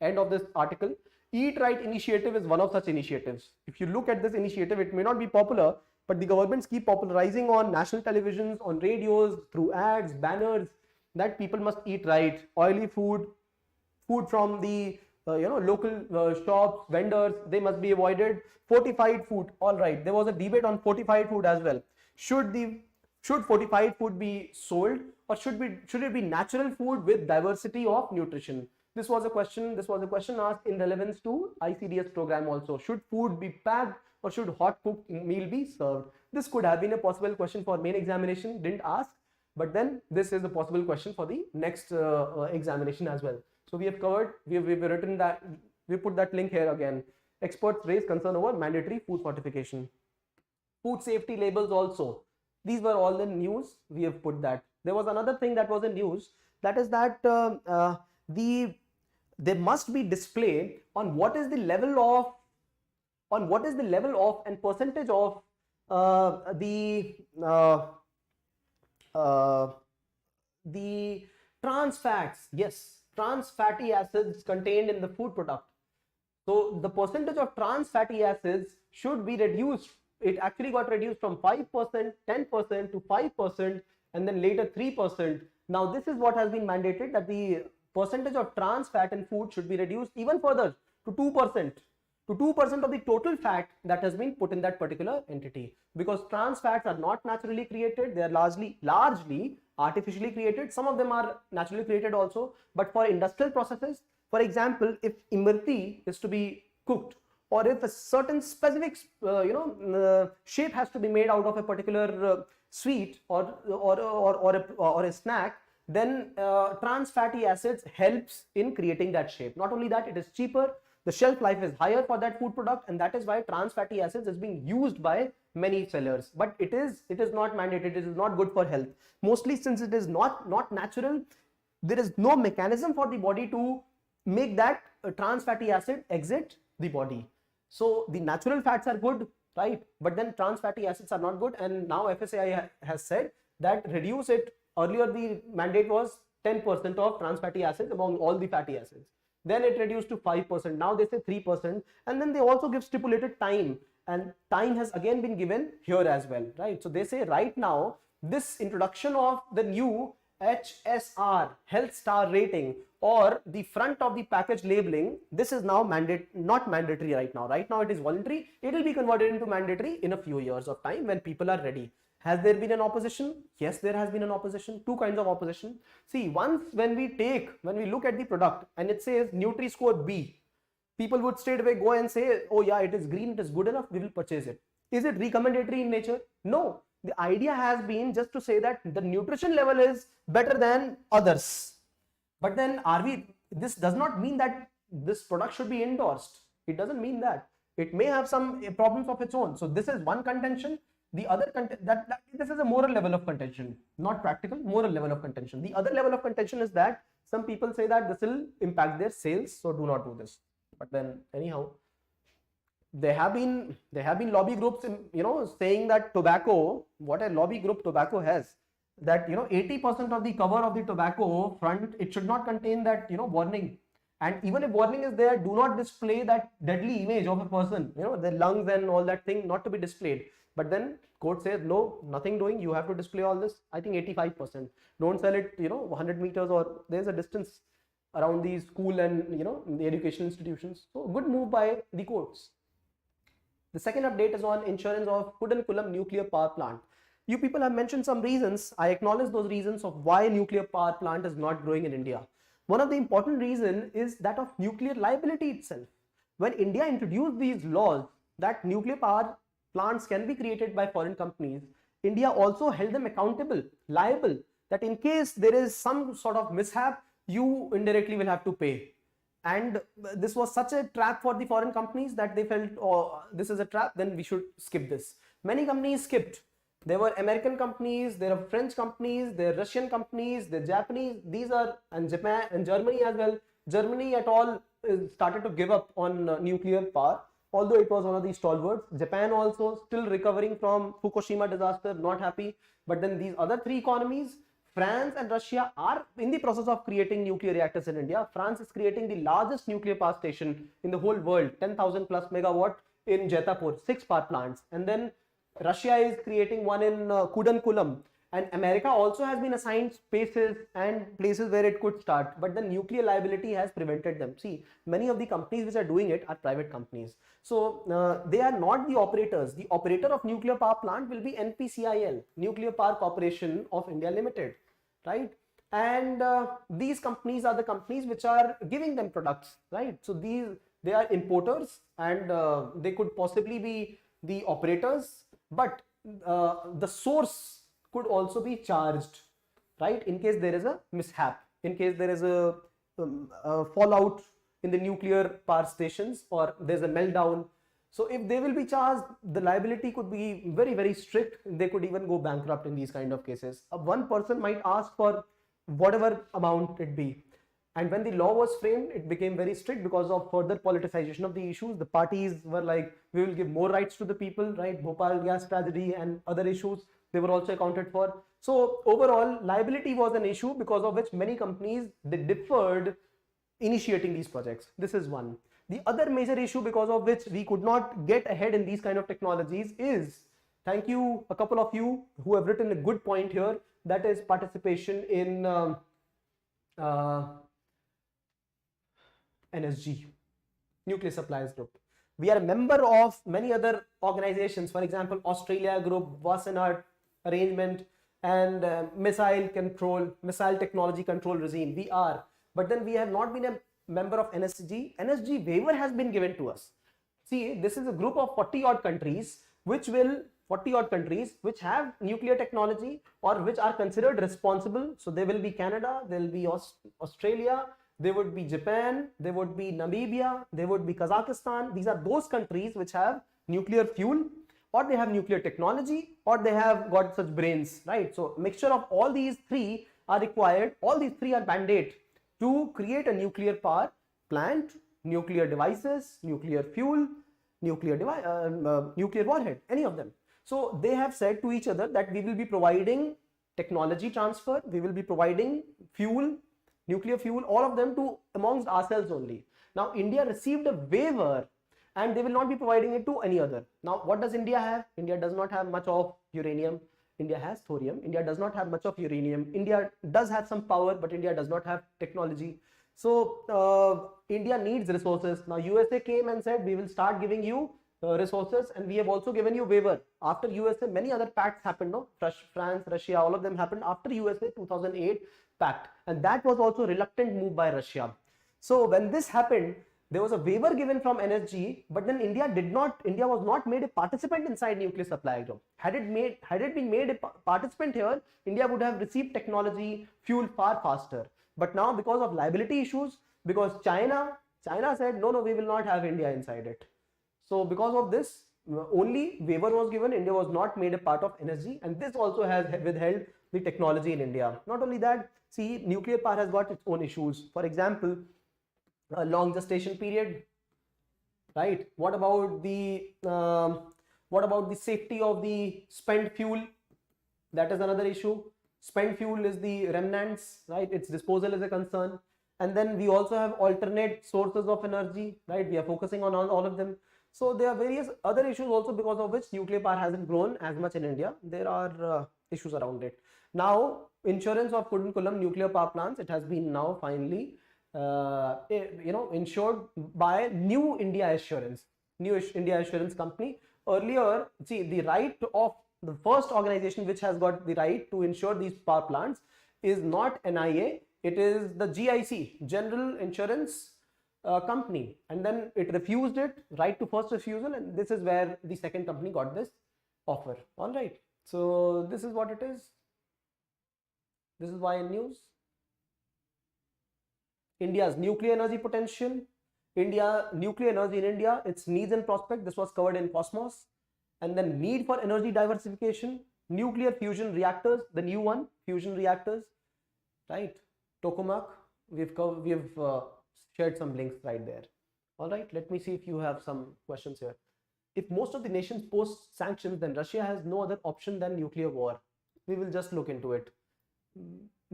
end of this article. Eat Right initiative is one of such initiatives. If you look at this initiative, it may not be popular, but the governments keep popularizing on national televisions, on radios, through ads, banners, that people must eat right. Oily food from the local shops, vendors, they must be avoided. Fortified food, all right. There was a debate on fortified food as well. Should fortified food be sold, or should it be natural food with diversity of nutrition? This was a question asked in relevance to ICDS program also. Should food be packed, or should hot cooked meal be served? This could have been a possible question for main examination, didn't ask, but then this is a possible question for the next examination as well. So we have covered, we've written that, we put that link here again. Experts raise concern over mandatory food fortification. Food safety labels also. These were all in news. We have put that. There was another thing that was in news, that is that there must be display on what is the level of and percentage of the trans fats. Yes, trans fatty acids contained in the food product. So the percentage of trans fatty acids should be reduced. It actually got reduced from 5%, 10% to 5%, and then later 3%. Now this is what has been mandated, that the percentage of trans fat in food should be reduced even further to 2%. To 2% of the total fat that has been put in that particular entity, because trans fats are not naturally created, they are largely artificially created. Some of them are naturally created also, but for industrial processes, for example, if imrti is to be cooked, or if a certain specific shape has to be made out of a particular sweet or a snack, then trans fatty acids helps in creating that shape. Not only that, it is cheaper, the shelf life is higher for that food product, and that is why trans fatty acids is being used by many sellers. But it is not mandated, it is not good for health. Mostly since it is not natural, there is no mechanism for the body to make that trans fatty acid exit the body. So the natural fats are good, right? But then trans fatty acids are not good, and now FS-SAI has said that reduce it. Earlier the mandate was 10% of trans fatty acids among all the fatty acids. Then it reduced to 5%. Now they say 3%, and then they also give stipulated time, and time has again been given here as well, right? So they say right now this introduction of the new HSR, Health Star Rating, or the front of the package labeling, this is now not mandatory right now. Right now it is voluntary. It will be converted into mandatory in a few years of time when people are ready. Has there been an opposition? Yes, there has been an opposition. Two kinds of opposition. See, once when we look at the product and it says Nutri score B, people would straight away go and say, oh yeah, it is green, it is good enough, we will purchase it. Is it recommendatory in nature? No. The idea has been just to say that the nutrition level is better than others. But then this does not mean that this product should be endorsed. It doesn't mean that. It may have some problems of its own. So this is one contention. The other that this is a moral level of contention, not practical, moral level of contention. The other level of contention is that some people say that this will impact their sales, so do not do this. But then anyhow, there have been lobby groups in, saying that tobacco, what a lobby group tobacco has, that 80% of the cover of the tobacco front, it should not contain that warning. And even if warning is there, do not display that deadly image of a person, the lungs and all that thing, not to be displayed. But then court says no, nothing doing, you have to display all this. I think 85%. Don't sell it 100 meters, or there's a distance around the school and the educational institutions. So good move by the courts. The second update is on insurance of Kudankalam nuclear power plant. You people have mentioned some reasons. I acknowledge those reasons of why nuclear power plant is not growing in India. One of the important reasons is that of nuclear liability itself. When India introduced these laws that nuclear power plants can be created by foreign companies, India also held them accountable, liable, that in case there is some sort of mishap, you indirectly will have to pay. And this was such a trap for the foreign companies that they felt, oh, this is a trap, then we should skip this. Many companies skipped. There were American companies, there are French companies, there are Russian companies, there are Japanese, and Japan and Germany as well. Germany at all started to give up on nuclear power, although it was one of the stalwarts. Japan also still recovering from Fukushima disaster, not happy. But then these other three economies, France and Russia, are in the process of creating nuclear reactors in India. France is creating the largest nuclear power station in the whole world, 10,000 plus megawatt in Jetapur, 6 power plants. And then Russia is creating one in Kudankalam, and America also has been assigned spaces and places where it could start, but the nuclear liability has prevented them. See, many of the companies which are doing it are private companies, so they are not the operators. The operator of nuclear power plant will be NPCIL, Nuclear Power Corporation of India Limited, right? And these companies are the companies which are giving them products, right? So they are importers, and they could possibly be the operators, but the source could also be charged, right, in case there is a mishap, in case there is a fallout in the nuclear power stations, or there's a meltdown. So if they will be charged, the liability could be very, very strict. They could even go bankrupt in these kind of cases. One person might ask for whatever amount it be. And when the law was framed, it became very strict because of further politicization of the issues. The parties were like, we will give more rights to the people, right? Bhopal gas tragedy and other issues, they were also accounted for. So overall, liability was an issue because of which many companies, they deferred initiating these projects. This is one. The other major issue because of which we could not get ahead in these kind of technologies is, thank you, a couple of you who have written a good point here, that is participation in NSG, Nuclear Suppliers Group. We are a member of many other organizations, for example, Australia Group, Wassenaar Arrangement, and Missile Technology Control Regime. We are, but then we have not been a member of NSG. NSG waiver has been given to us. See, this is a group of 40 odd countries which have nuclear technology or which are considered responsible. So there will be Canada, there will be Australia, there would be Japan, there would be Namibia, there would be Kazakhstan. These are those countries which have nuclear fuel, or they have nuclear technology, or they have got such brains, right? So mixture of all these three are required. All these three are mandate to create a nuclear power plant, nuclear devices, nuclear fuel, nuclear warhead, any of them. So they have said to each other that we will be providing technology transfer, we will be providing fuel, nuclear fuel, all of them to amongst ourselves only. Now India received a waiver and they will not be providing it to any other. Now what does India have? India does not have much of uranium. India has thorium. India does not have much of uranium. India does have some power, but India does not have technology. So India needs resources. Now USA came and said, we will start giving you resources, and we have also given you waiver. After USA, many other pacts happened, no? France, Russia, all of them happened after USA 2008 pact, and that was also reluctant move by Russia. So when this happened, there was a waiver given from NSG, but then India was not made a participant inside Nuclear Supply Group. Had it been made a participant here, India would have received technology, fuel far faster. But now because of liability issues, because China China said, no, we will not have India inside it. So because of this, only waiver was given. India was not made a part of energy, and this also has withheld the technology in India. Not only that, see, nuclear power has got its own issues. For example, a long gestation period, right? What about the safety of the spent fuel? That is another issue. Spent fuel is the remnants, right? Its disposal is a concern. And then we also have alternate sources of energy, right? We are focusing on all of them. So there are various other issues also because of which nuclear power hasn't grown as much in India. There are issues around it. Now, insurance of Kudankalam nuclear power plants, it has been now finally insured by New India Assurance company. Earlier, see, the right of the first organization which has got the right to insure these power plants is not NIA, it is the GIC, General Insurance Company, and then it refused it, right to first refusal, and this is where the second company got this offer. All right, so this is what it is. This is why in news. India's nuclear energy potential, nuclear energy in India, its needs and prospect. This was covered in Cosmos. And then need for energy diversification, nuclear fusion reactors, the new one, fusion reactors, right? Tokamak, we've shared some links right there. All right, let me see if you have some questions here. If most of the nations post sanctions, then Russia has no other option than nuclear war. We will just look into it.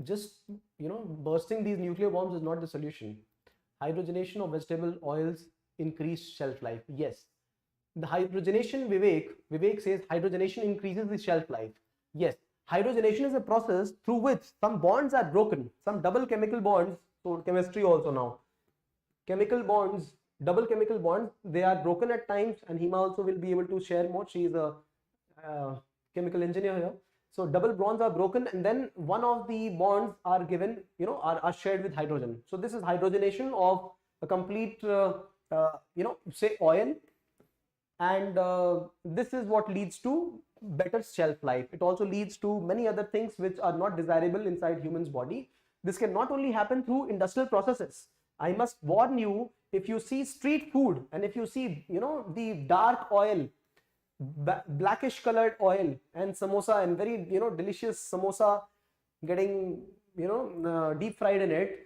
Just, bursting these nuclear bombs is not the solution. Hydrogenation of vegetable oils increased shelf life. Yes. The hydrogenation, Vivek says hydrogenation increases the shelf life. Yes, hydrogenation is a process through which some bonds are broken, some double chemical bonds. So chemistry also now. Chemical bonds, double chemical bonds, they are broken at times, and Hima also will be able to share more. She is a chemical engineer here. So double bonds are broken, and then one of the bonds are given, are shared with hydrogen. So this is hydrogenation of a complete, say oil. And this is what leads to better shelf life. It also leads to many other things which are not desirable inside human's body. This can not only happen through industrial processes. I must warn you, if you see street food and if you see, the dark oil, blackish colored oil and samosa and very, delicious samosa getting, deep fried in it,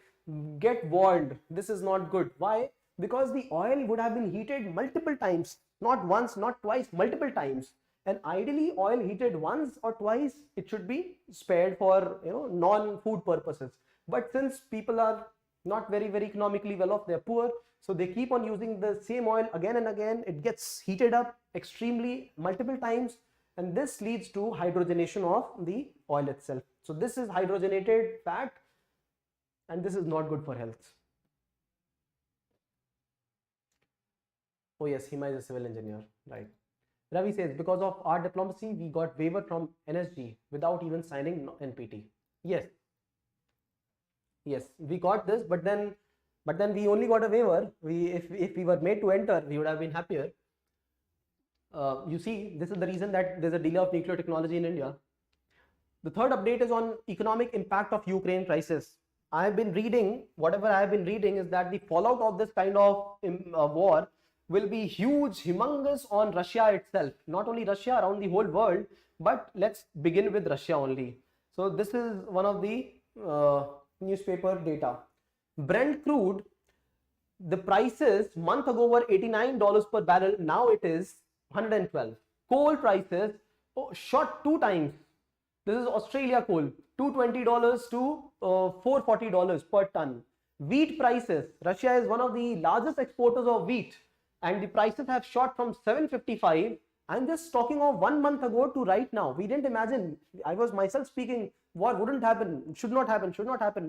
get warned. This is not good. Why? Because the oil would have been heated multiple times. Not once, not twice, multiple times. And ideally, oil heated once or twice, it should be spared for non-food purposes. But since people are not very, very economically well off, they're poor, so they keep on using the same oil again and again. It gets heated up extremely multiple times, and this leads to hydrogenation of the oil itself. So this is hydrogenated fat, and this is not good for health. Oh yes, Hima is a civil engineer, right? Ravi says, because of our diplomacy, we got waiver from NSG without even signing NPT. Yes, we got this, but then we only got a waiver. If we were made to enter, we would have been happier. You see, this is the reason that there's a delay of nuclear technology in India. The third update is on economic impact of Ukraine crisis. I have been reading, whatever I have been reading is that the fallout of this kind of war will be huge, humongous on Russia itself. Not only Russia, around the whole world, but let's begin with Russia only. So this is one of the newspaper data. Brent crude, the prices month ago were $89 per barrel, now it is 112. Coal prices shot 2 times. This is Australia coal, $220 to $440 per ton. Wheat prices, Russia is one of the largest exporters of wheat, and the prices have shot from 755. I'm just talking of 1 month ago to right now. We didn't imagine. I was myself speaking, war wouldn't happen, should not happen.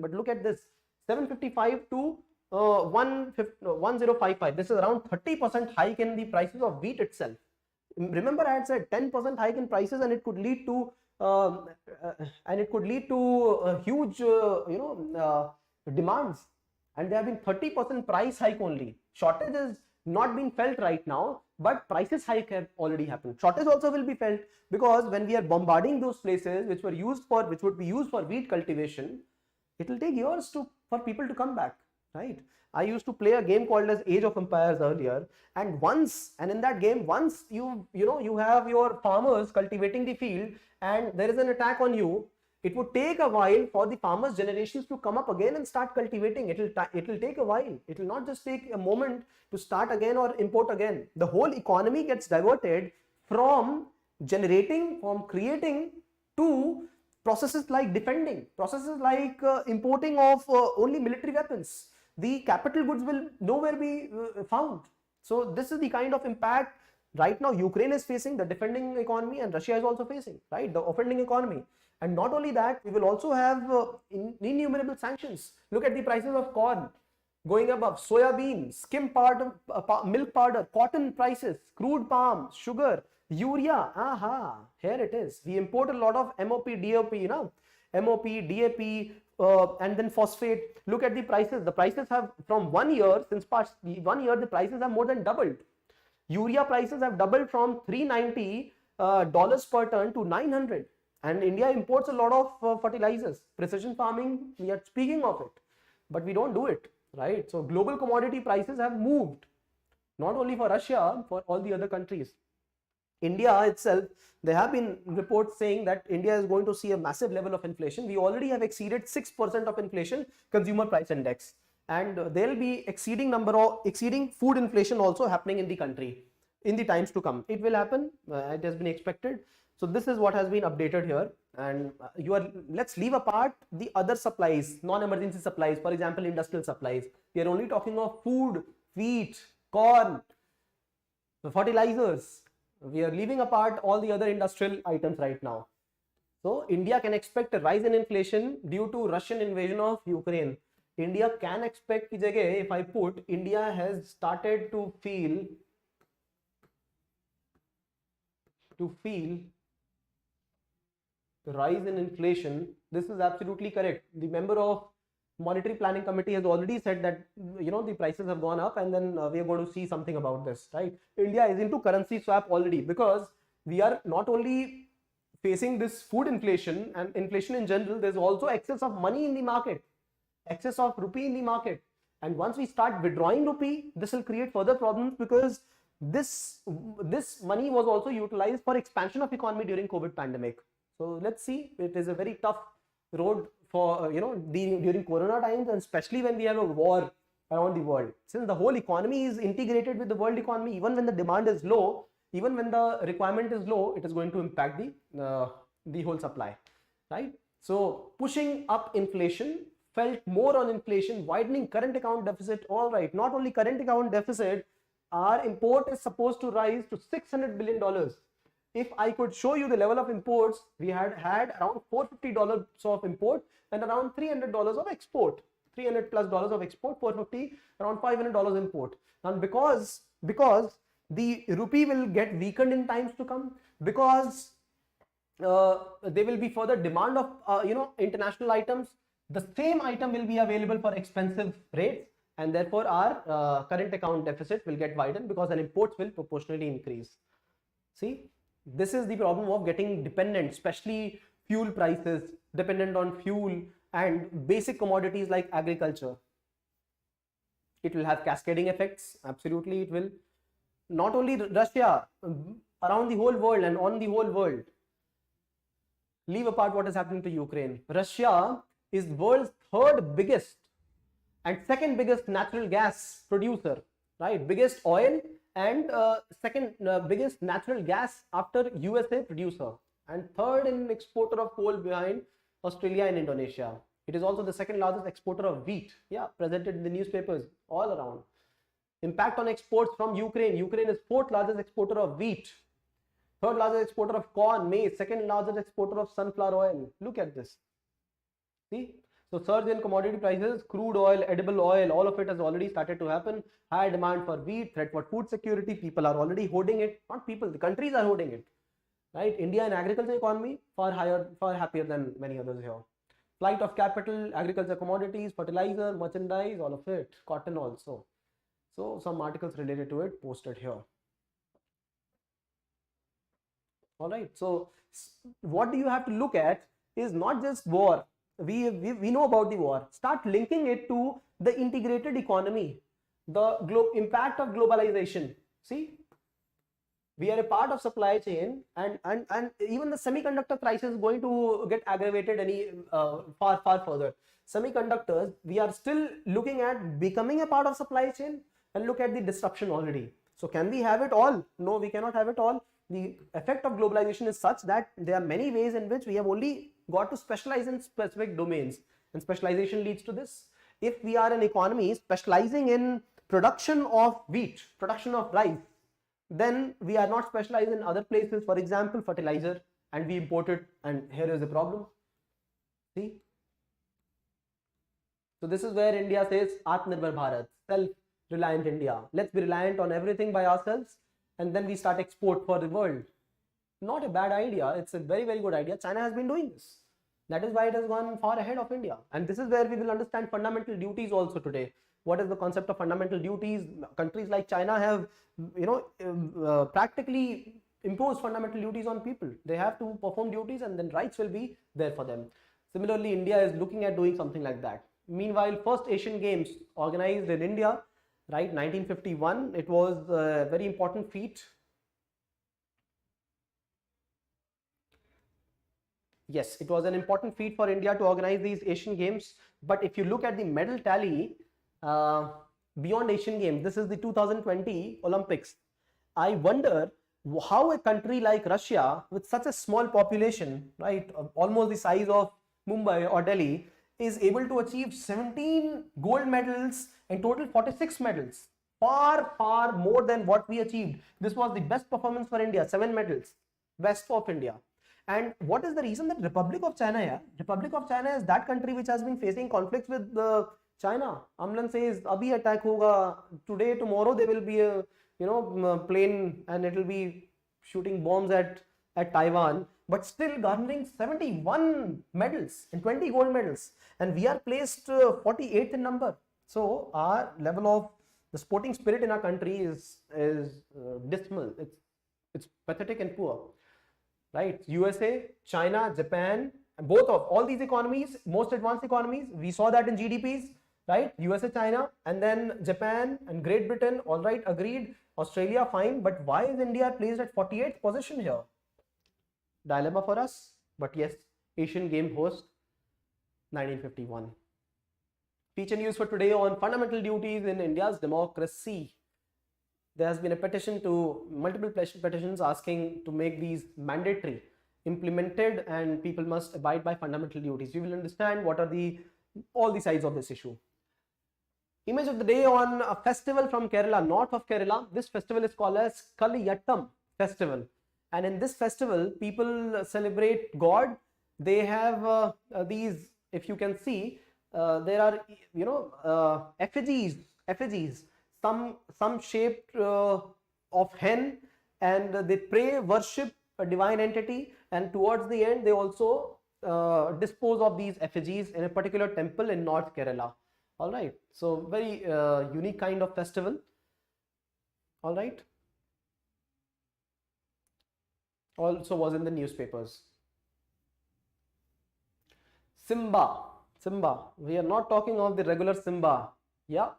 But look at this, 755 to 1055. This is around 30% hike in the prices of wheat itself. Remember, I had said 10% hike in prices, and it could lead to huge, demands. And there have been 30% price hike only. Shortage is not being felt right now, but prices hike have already happened. Shortage also will be felt, because when we are bombarding those places which would be used for wheat cultivation, it will take years for people to come back. right? I used to play a game called as Age of Empires earlier, and in that game, once you have your farmers cultivating the field, and there is an attack on you, it would take a while for the farmers' generations to come up again and start cultivating. It will take a while. It will not just take a moment to start again or import again. The whole economy gets diverted from creating to processes like defending, processes like importing of only military weapons. The capital goods will nowhere be found. So this is the kind of impact right now Ukraine is facing, the defending economy, and Russia is also facing, right, the offending economy. And not only that, we will also have innumerable sanctions. Look at the prices of corn going above, soybean, skim powder, milk powder, cotton prices, crude palm, sugar, urea. Here it is. We import a lot of MOP, DAP, MOP, DAP, and then phosphate. Look at the prices. The prices have, from 1 year, since past 1 year, the prices have more than doubled. Urea prices have doubled from $390 per ton to 900. And India imports a lot of fertilizers. Precision farming, we are speaking of it, but we don't do it, right? So global commodity prices have moved, not only for Russia, for all the other countries. India itself, there have been reports saying that India is going to see a massive level of inflation. We already have exceeded 6% of inflation, consumer price index, and there will be exceeding food inflation also happening in the country in the times to come. It will happen. It has been expected. So this is what has been updated here, and let's leave apart the other supplies, non-emergency supplies, for example, industrial supplies. We are only talking of food, wheat, corn, fertilizers. We are leaving apart all the other industrial items right now. So India can expect a rise in inflation due to Russian invasion of Ukraine. India can expect, if I put, India has started to feel the rise in inflation. This is absolutely correct. The member of Monetary Planning Committee has already said that the prices have gone up, and then we are going to see something about this, right? India is into currency swap already, because we are not only facing this food inflation and inflation in general, there's also excess of money in the market, excess of rupee in the market. And once we start withdrawing rupee, this will create further problems, because this money was also utilized for expansion of economy during COVID pandemic. So let's see. It is a very tough road for during Corona times, and especially when we have a war around the world. Since the whole economy is integrated with the world economy, even when the demand is low, even when the requirement is low, it is going to impact the whole supply, right? So pushing up inflation, felt more on inflation, widening current account deficit. All right, not only current account deficit, our import is supposed to rise to $600 billion. If I could show you the level of imports, we had around $450 of import and around $300 of export, $300 plus of export, 450, around $500 import. And because the rupee will get weakened in times to come, because there will be further demand of international items, the same item will be available for expensive rates, and therefore our current account deficit will get widened, because an imports will proportionally increase. See, this is the problem of getting dependent, especially fuel prices, dependent on fuel and basic commodities like agriculture. It will have cascading effects. Absolutely, it will. Not only Russia, around the whole world and on the whole world. Leave apart what is happening to Ukraine. Russia is world's third biggest and second biggest natural gas producer, right? Biggest oil and second biggest natural gas after USA producer, and third in exporter of coal behind Australia and Indonesia. It is also the second largest exporter of wheat, presented in the newspapers all around. Impact on exports from Ukraine. Ukraine is fourth largest exporter of wheat, third largest exporter of corn, maize, second largest exporter of sunflower oil. Look at this. See? So surge in commodity prices, crude oil, edible oil, all of it has already started to happen. High demand for wheat, threat for food security. People are already hoarding it. Not people, the countries are hoarding it. Right? India and agriculture economy far happier than many others here. Flight of capital, agriculture commodities, fertilizer, merchandise, all of it. Cotton also. So some articles related to it posted here. All right. So what do you have to look at is not just war. We know about the war. Start linking it to the integrated economy, the impact of globalization. See, we are a part of supply chain, and even the semiconductor crisis is going to get aggravated far further. Semiconductors, we are still looking at becoming a part of supply chain, and look at the disruption already. So can we have it all? No, we cannot have it all. The effect of globalization is such that there are many ways in which we have only got to specialize in specific domains, and specialization leads to this. If we are an economy specializing in production of wheat, production of rice, then we are not specialized in other places, for example fertilizer, and we import it, and here is the problem. See, so this is where India says Atmanirbhar Bharat, self-reliant India. Let's be reliant on everything by ourselves, and then we start export for the world. Not a bad idea. It's a very, very good idea. China has been doing this. That is why it has gone far ahead of India. And this is where we will understand fundamental duties also today. What is the concept of fundamental duties? Countries like China have, practically imposed fundamental duties on people. They have to perform duties, and then rights will be there for them. Similarly, India is looking at doing something like that. Meanwhile, first Asian Games organized in India, right, 1951. It was a very important feat. Yes, it was an important feat for India to organize these Asian Games. But if you look at the medal tally, beyond Asian Games, this is the 2020 Olympics. I wonder how a country like Russia, with such a small population, right, almost the size of Mumbai or Delhi, is able to achieve 17 gold medals and total 46 medals. Far more than what we achieved. This was the best performance for India, 7 medals, best of India. And what is the reason? That Republic of China, Republic of China is that country which has been facing conflicts with China. Amlan says, "Abhi attack hoga today, tomorrow there will be a plane, and it will be shooting bombs at Taiwan." But still garnering 71 medals and 20 gold medals, and we are placed 48th in number. So our level of the sporting spirit in our country is dismal. It's pathetic and poor. Right, USA, China, Japan, both of all these economies, most advanced economies, we saw that in GDPs, right? USA, China, and then Japan and Great Britain, all right, agreed. Australia, fine, but why is India placed at 48th position here? Dilemma for us, but yes, Asian Game host, 1951. Feature news for today on fundamental duties in India's democracy. There has been a petition multiple petitions asking to make these mandatory, implemented, and people must abide by fundamental duties. We will understand what are all the sides of this issue. Image of the day on a festival from Kerala, north of Kerala. This festival is called as Kaliyattam festival. And in this festival, people celebrate God. They have these, if you can see, there are, effigies. Some shaped of hen, and they pray, worship a divine entity, and towards the end they also dispose of these effigies in a particular temple in North Kerala. All right, so very unique kind of festival. All right, also was in the newspapers. SIMBA, we are not talking of the regular SIMBA, yeah,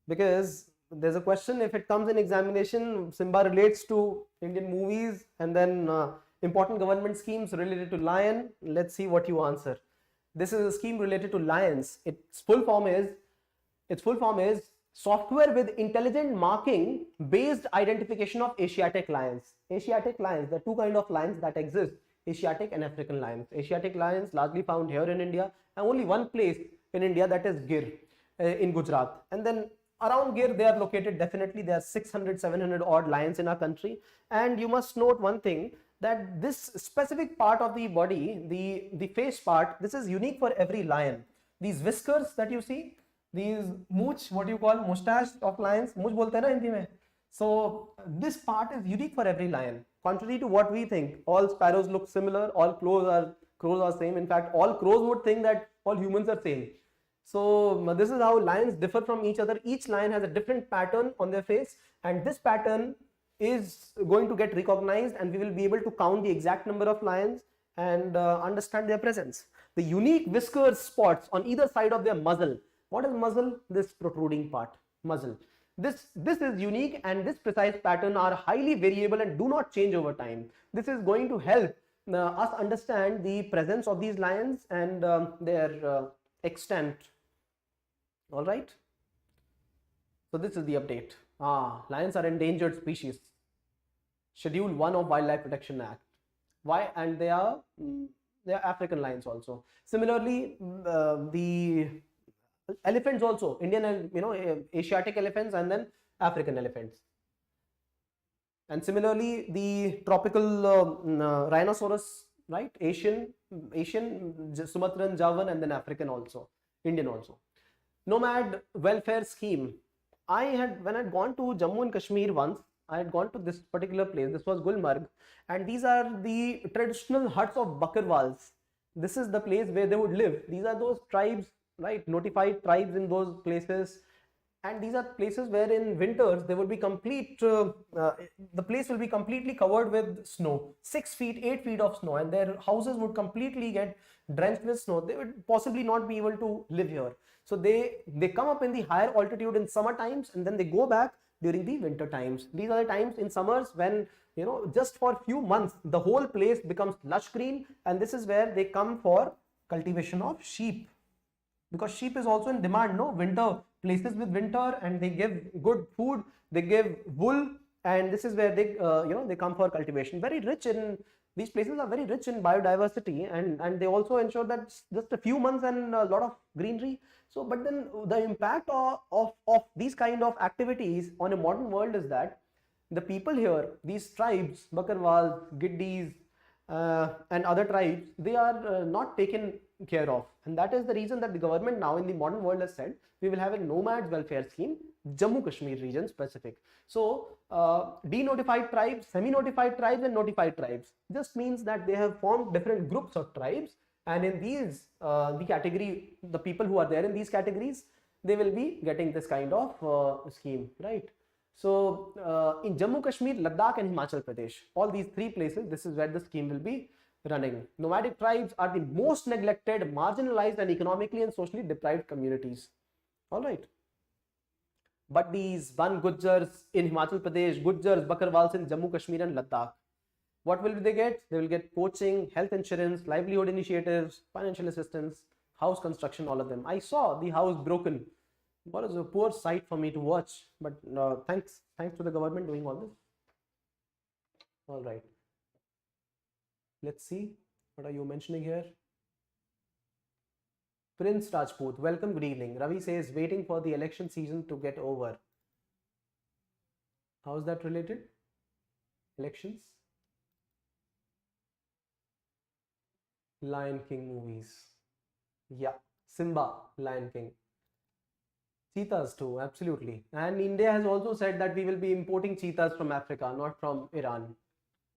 because there's a question, if it comes in examination, SIMBA relates to Indian movies, and then important government schemes related to lion. Let's see what you answer. This is a scheme related to lions. Its full form is software with intelligent marking based identification of Asiatic lions. Asiatic lions, there are two kinds of lions that exist, Asiatic and African lions. Asiatic lions largely found here in India, and only one place in India, that is Gir in Gujarat. And then around Gir, they are located, definitely there are 600, 700 odd lions in our country. And you must note one thing, that this specific part of the body, the face part, this is unique for every lion. These whiskers that you see, these mooch, what you call mustache of lions, mooch bolte na Hindi mein. So this part is unique for every lion. Contrary to what we think, all sparrows look similar, all crows are same. In fact, all crows would think that all humans are same. So this is how lions differ from each other. Each lion has a different pattern on their face, and this pattern is going to get recognized, and we will be able to count the exact number of lions and understand their presence. The unique whisker spots on either side of their muzzle, What is muzzle? This protruding part, muzzle. This is unique, and this precise pattern are highly variable and do not change over time. This is going to help us understand the presence of these lions and their extent. All right. So this is the update. Lions are endangered species. Schedule 1 of Wildlife Protection Act. Why? And they are African lions also. Similarly, the elephants also, Indian and Asiatic elephants, and then African elephants. And similarly, the tropical rhinoceros, right? Asian, Sumatran, Javan, and then African also, Indian also. Nomad welfare scheme. When I'd gone to Jammu and Kashmir once, I had gone to this particular place. This was Gulmarg, and these are the traditional huts of Bakarwals. This is the place where they would live. These are those tribes, right? Notified tribes in those places. And these are places where in winters there would be the place will be completely covered with snow, 6 feet, 8 feet of snow, and their houses would completely get drenched with snow. They would possibly not be able to live here. So they come up in the higher altitude in summer times, and then they go back during the winter times. These are the times in summers when, just for a few months, the whole place becomes lush green, and this is where they come for cultivation of sheep. Because sheep is also in demand, winter, places with winter, and they give good food, they give wool, and this is where they come for cultivation. These places are very rich in biodiversity, and they also ensure that just a few months and a lot of greenery. So, but then the impact of these kind of activities on a modern world is that the people here, these tribes, Bakarwals, Giddis, and other tribes, they are not taken care of, and that is the reason that the government now in the modern world has said we will have a Nomads welfare scheme, Jammu Kashmir region specific. So denotified tribes, semi-notified tribes, and notified tribes just means that they have formed different groups of tribes, and in these the people who are there in these categories, they will be getting this kind of scheme, right? So in Jammu Kashmir, Ladakh, and Himachal Pradesh, all these three places, this is where the scheme will be running. Nomadic tribes are the most neglected, marginalized, and economically and socially deprived communities. All right. But these Ban Gujjars in Himachal Pradesh, Gujjars, Bakarwals in Jammu Kashmir and Ladakh, what will they get? They will get coaching, health insurance, livelihood initiatives, financial assistance, house construction, all of them. I saw the house broken. What is a poor sight for me to watch, but thanks to the government doing all this. All right. Let's see, what are you mentioning here? Prince Rajput, welcome, good evening. Ravi says waiting for the election season to get over. How is that related? Elections? Lion King movies. Yeah, Simba, Lion King. Cheetahs too, absolutely. And India has also said that we will be importing cheetahs from Africa, not from Iran.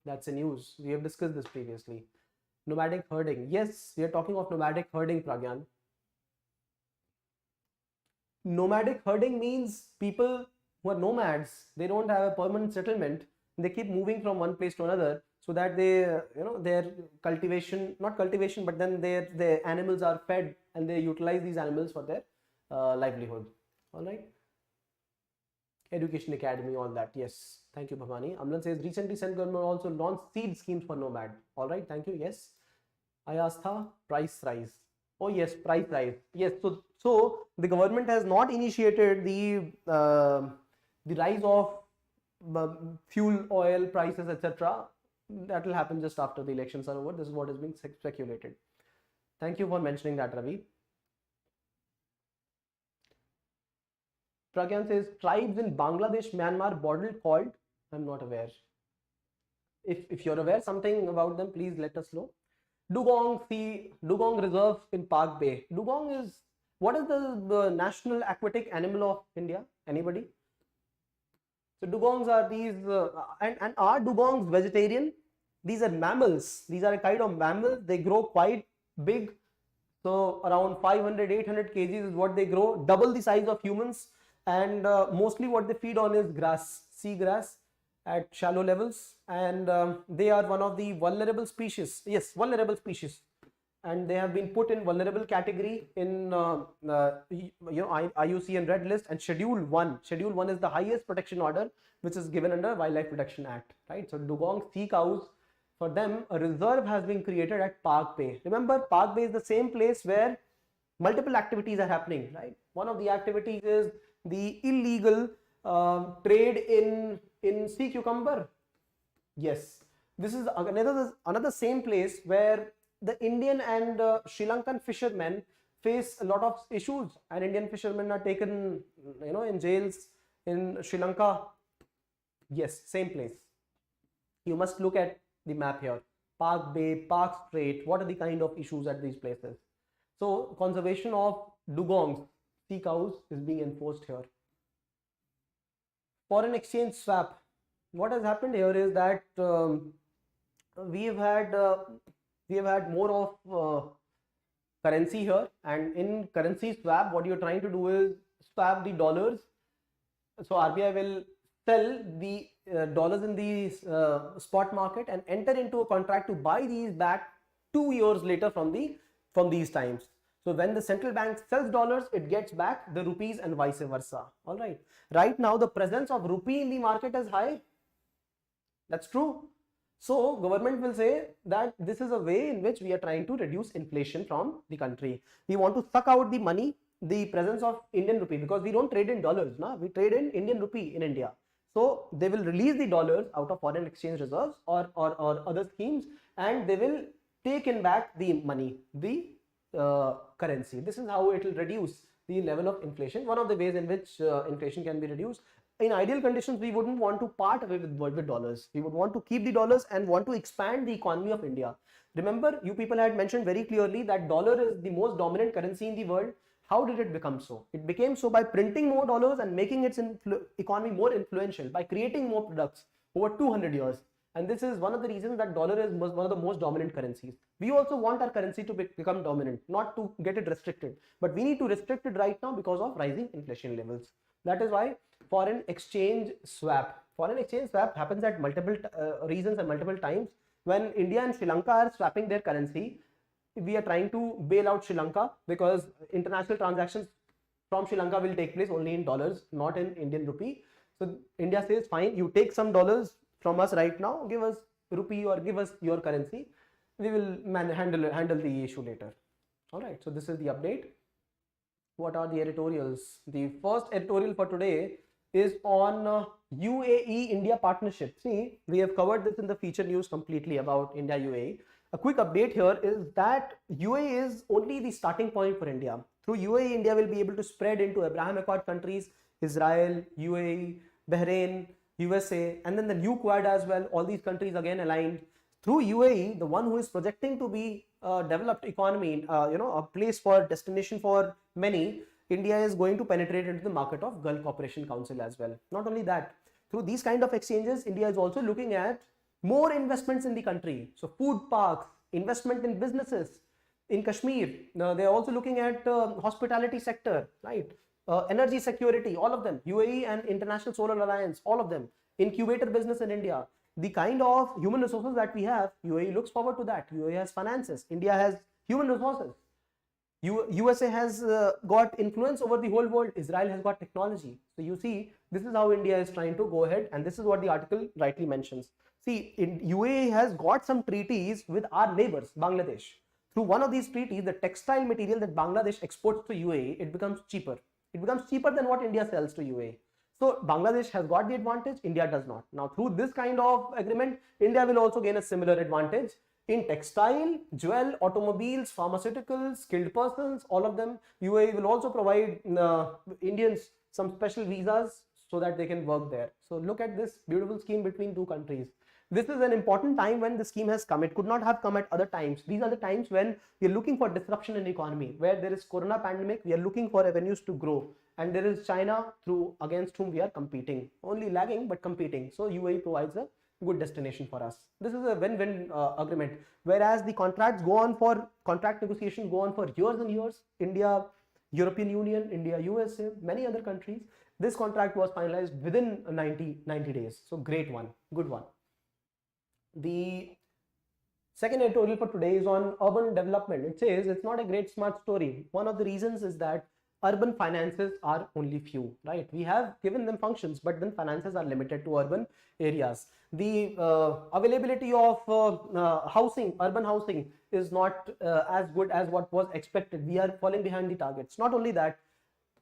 That's a news. We have discussed this previously. Nomadic herding. Yes, we are talking of nomadic herding, Pragyan. Nomadic herding means people who are nomads, they don't have a permanent settlement. They keep moving from one place to another so that they, their cultivation, not cultivation, but then their animals are fed and they utilize these animals for their livelihood. All right. Education Academy, all that. Yes. Thank you, Bhavani. Amlan says recently central government also launched seed schemes for Nomad. All right. Thank you. Yes. Ayastha, price rise. Oh yes, price rise. Yes. So the government has not initiated the rise of fuel oil prices, etc. That will happen just after the elections are over. This is what is being speculated. Thank you for mentioning that, Ravi. Pragyan says tribes in Bangladesh, Myanmar border called. I'm not aware. If you're aware something about them, please let us know. Dugong Reserve in Palk Bay. Dugong is, what is the national aquatic animal of India? Anybody? So dugongs are these, and are dugongs vegetarian? These are mammals. These are a kind of mammals. They grow quite big. So around 500-800 kgs is what they grow, double the size of humans. And mostly what they feed on is grass, sea grass at shallow levels, and they are one of the vulnerable species. Yes, vulnerable species. and they have been put in vulnerable category in IUCN Red List and Schedule 1. Schedule 1 is the highest protection order which is given under Wildlife Protection Act, right? So Dugong sea cows, for them a reserve has been created at Palk Bay. Remember, Palk Bay is the same place where multiple activities are happening, right? One of the activities is the illegal trade in sea cucumber. Yes, this is another same place where the Indian and Sri Lankan fishermen face a lot of issues, and Indian fishermen are taken, in jails in Sri Lanka. Yes, same place. You must look at the map here. Palk Bay, Palk Strait, what are the kind of issues at these places? So conservation of dugongs, sea cows, is being enforced here. Foreign exchange swap. What has happened here is that we have had more of currency here, and in currency swap, what you're trying to do is swap the dollars. So RBI will sell the dollars in the spot market and enter into a contract to buy these back 2 years later from these times. So when the central bank sells dollars, it gets back the rupees and vice versa. All right. Right now, the presence of rupee in the market is high. That's true. So government will say that this is a way in which we are trying to reduce inflation from the country. We want to suck out the money, the presence of Indian rupee, because we don't trade in dollars, na? We trade in Indian rupee in India. So they will release the dollars out of foreign exchange reserves or other schemes, and they will take in back the money, the currency. This is how it will reduce the level of inflation. One of the ways in which inflation can be reduced. In ideal conditions, we wouldn't want to part away with dollars. We would want to keep the dollars and want to expand the economy of India. Remember, you people had mentioned very clearly that dollar is the most dominant currency in the world. How did it become so? It became so by printing more dollars and making its economy more influential, by creating more products over 200 years. And this is one of the reasons that dollar is one of the most dominant currencies. We also want our currency to become dominant, not to get it restricted. But we need to restrict it right now because of rising inflation levels. That is why foreign exchange swap happens at multiple reasons and multiple times. When India and Sri Lanka are swapping their currency, we are trying to bail out Sri Lanka because international transactions from Sri Lanka will take place only in dollars, not in Indian rupee. So India says, fine, you take some dollars from us right now, give us rupee or give us your currency. We will handle the issue later. All right, so this is the update. What are the editorials? The first editorial for today is on UAE India Partnership. See, we have covered this in the feature news completely about India UAE. A quick update here is that UAE is only the starting point for India. Through UAE, India will be able to spread into Abraham Accord countries, Israel, UAE, Bahrain, USA, and then the new Quad as well. All these countries again aligned. Through UAE, the one who is projecting to be a developed economy, a place for destination for many, India is going to penetrate into the market of Gulf Cooperation Council as well. Not only that, through these kind of exchanges, India is also looking at more investments in the country. So food parks, investment in businesses in Kashmir. They're also looking at hospitality sector, right? Energy security, all of them. UAE and International Solar Alliance, all of them. Incubator business in India. The kind of human resources that we have, UAE looks forward to that. UAE has finances. India has human resources. USA has got influence over the whole world. Israel has got technology. So you see, this is how India is trying to go ahead, and this is what the article rightly mentions. See, UAE has got some treaties with our neighbors, Bangladesh. Through one of these treaties, the textile material that Bangladesh exports to UAE, it becomes cheaper. It becomes cheaper than what India sells to UAE. So Bangladesh has got the advantage, India does not. Now through this kind of agreement, India will also gain a similar advantage in textile, jewel, automobiles, pharmaceuticals, skilled persons, all of them. UAE will also provide Indians some special visas so that they can work there. So look at this beautiful scheme between two countries. This is an important time when the scheme has come. It could not have come at other times. These are the times when we are looking for disruption in the economy. Where there is corona pandemic, we are looking for avenues to grow. And there is China against whom we are competing. Only lagging but competing. So UAE provides a good destination for us. This is a win-win agreement. Whereas the contract negotiations go on for years and years. India, European Union, India, USA, many other countries. This contract was finalized within 90 days. So great one, good one. The Second editorial for today is on urban development. It says it's not a great smart story. One of the reasons is that urban finances are only few, right? We have given them functions, but then finances are limited to urban areas. The availability of housing, urban housing, is not as good as what was expected. We are falling behind the targets. Not only that,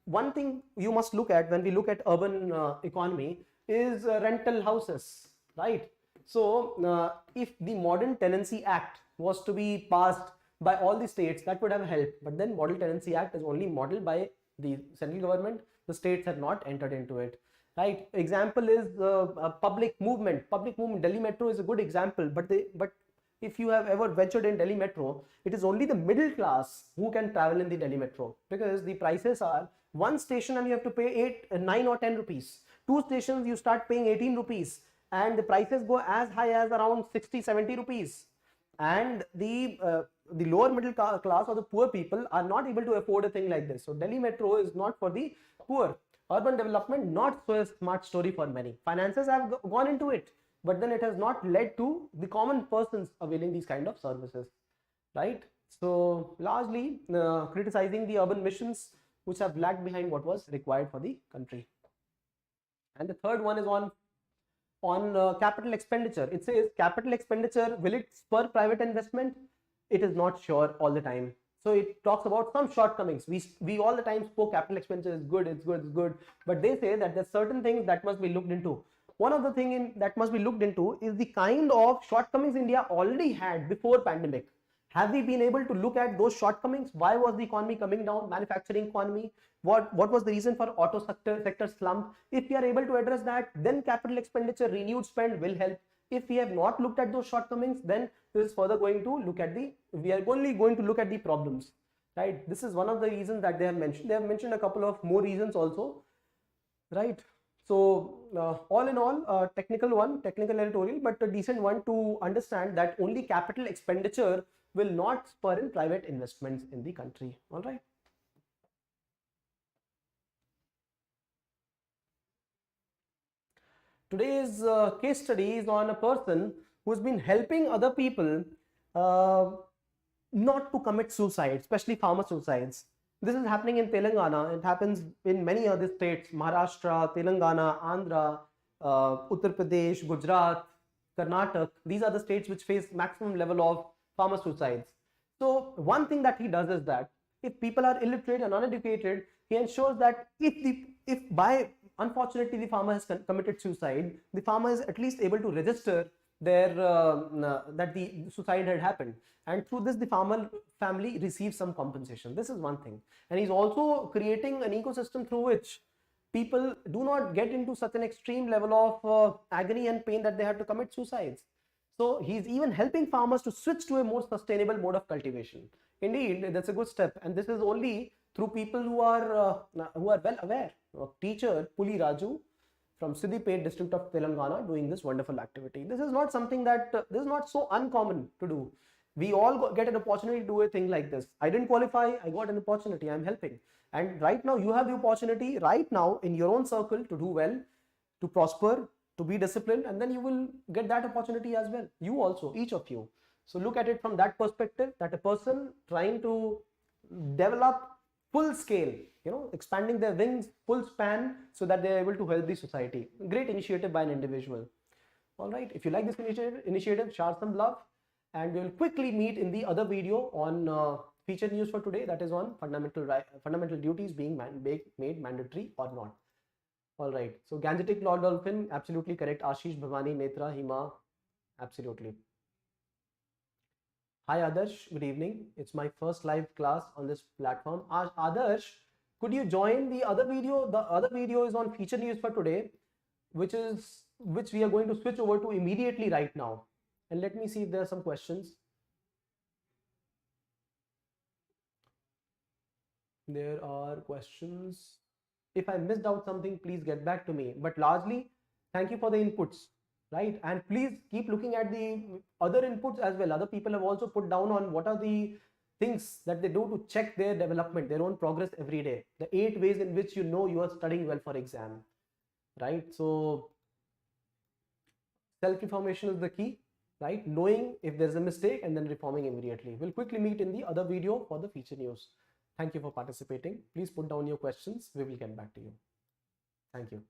one thing you must look at when we look at urban economy is rental houses, right? So if the Modern Tenancy Act was to be passed by all the states, that would have helped. But then Model Tenancy Act is only modeled by the central government. The states have not entered into it, right? Example is public movement. Public movement. Delhi Metro is a good example. But if you have ever ventured in Delhi Metro, it is only the middle class who can travel in the Delhi Metro, because the prices are one station and you have to pay 8, 9 or 10 rupees. Two stations you start paying 18 rupees, and the prices go as high as around 60, 70 rupees. And the lower middle class or the poor people are not able to afford a thing like this. So Delhi Metro is not for the poor. Urban development, not so a smart story for many. Finances have gone into it, but then it has not led to the common persons availing these kind of services, right? So largely criticizing the urban missions which have lagged behind what was required for the country. And the third one is on capital expenditure. It says capital expenditure, will it spur private investment? It is not sure all the time. So it talks about some shortcomings. We all the time spoke capital expenditure is good, it's good, it's good, but they say that there's certain things that must be looked into. One of the things that must be looked into is the kind of shortcomings India already had before pandemic. Have we been able to look at those shortcomings? Why was the economy coming down? Manufacturing economy. What was the reason for auto sector slump? If we are able to address that, then capital expenditure, renewed spend will help. If we have not looked at those shortcomings, then this is further going to look at we are only going to look at the problems, right? This is one of the reasons that they have mentioned. They have mentioned a couple of more reasons also, right? So all in all, technical editorial, but a decent one to understand that only capital expenditure will not spur in private investments in the country. All right. Today's case study is on a person who's been helping other people not to commit suicide, especially farmer suicides. This is happening in Telangana. It happens in many other states: Maharashtra, Telangana, Andhra, Uttar Pradesh, Gujarat, Karnataka. These are the states which face maximum level of farmer suicides. So one thing that he does is that if people are illiterate and uneducated, he ensures that if by unfortunately the farmer has committed suicide, the farmer is at least able to register their that the suicide had happened, and through this the farmer family receives some compensation. This is one thing, and he's also creating an ecosystem through which people do not get into such an extreme level of agony and pain that they have to commit suicides. So he's even helping farmers to switch to a more sustainable mode of cultivation. Indeed, that's a good step, and this is only through people who are well aware. Teacher Puli Raju from Siddipet district of Telangana doing this wonderful activity. This is not something that this is not so uncommon to do. We all get an opportunity to do a thing like this. I didn't qualify, I got an opportunity, I'm helping. And right now you have the opportunity right now in your own circle to do well, to prosper, to be disciplined, and then you will get that opportunity as well. You also, each of you. So look at it from that perspective, that a person trying to develop full scale, expanding their wings, full span, so that they are able to help the society. Great initiative by an individual. All right, if you like this initiative, share some love, and we will quickly meet in the other video on featured news for today, that is on fundamental duties being made mandatory or not. All right, so Gangetic Lord Dolphin, absolutely correct. Ashish, Bhavani, Netra, Hima, absolutely. Hi Adarsh, good evening. It's my first live class on this platform. Adarsh, could you join the other video? The other video is on feature news for today, which we are going to switch over to immediately right now. And let me see if there are some questions. There are questions. If I missed out something, please get back to me. But largely, thank you for the inputs, right? And please keep looking at the other inputs as well. Other people have also put down on what are the things that they do to check their development, their own progress every day. The 8 ways in which you know you are studying well for exam, right? So self-information is the key. right? Knowing if there's a mistake and then reforming immediately. We'll quickly meet in the other video for the feature news. Thank you for participating. Please put down your questions. We will get back to you. Thank you.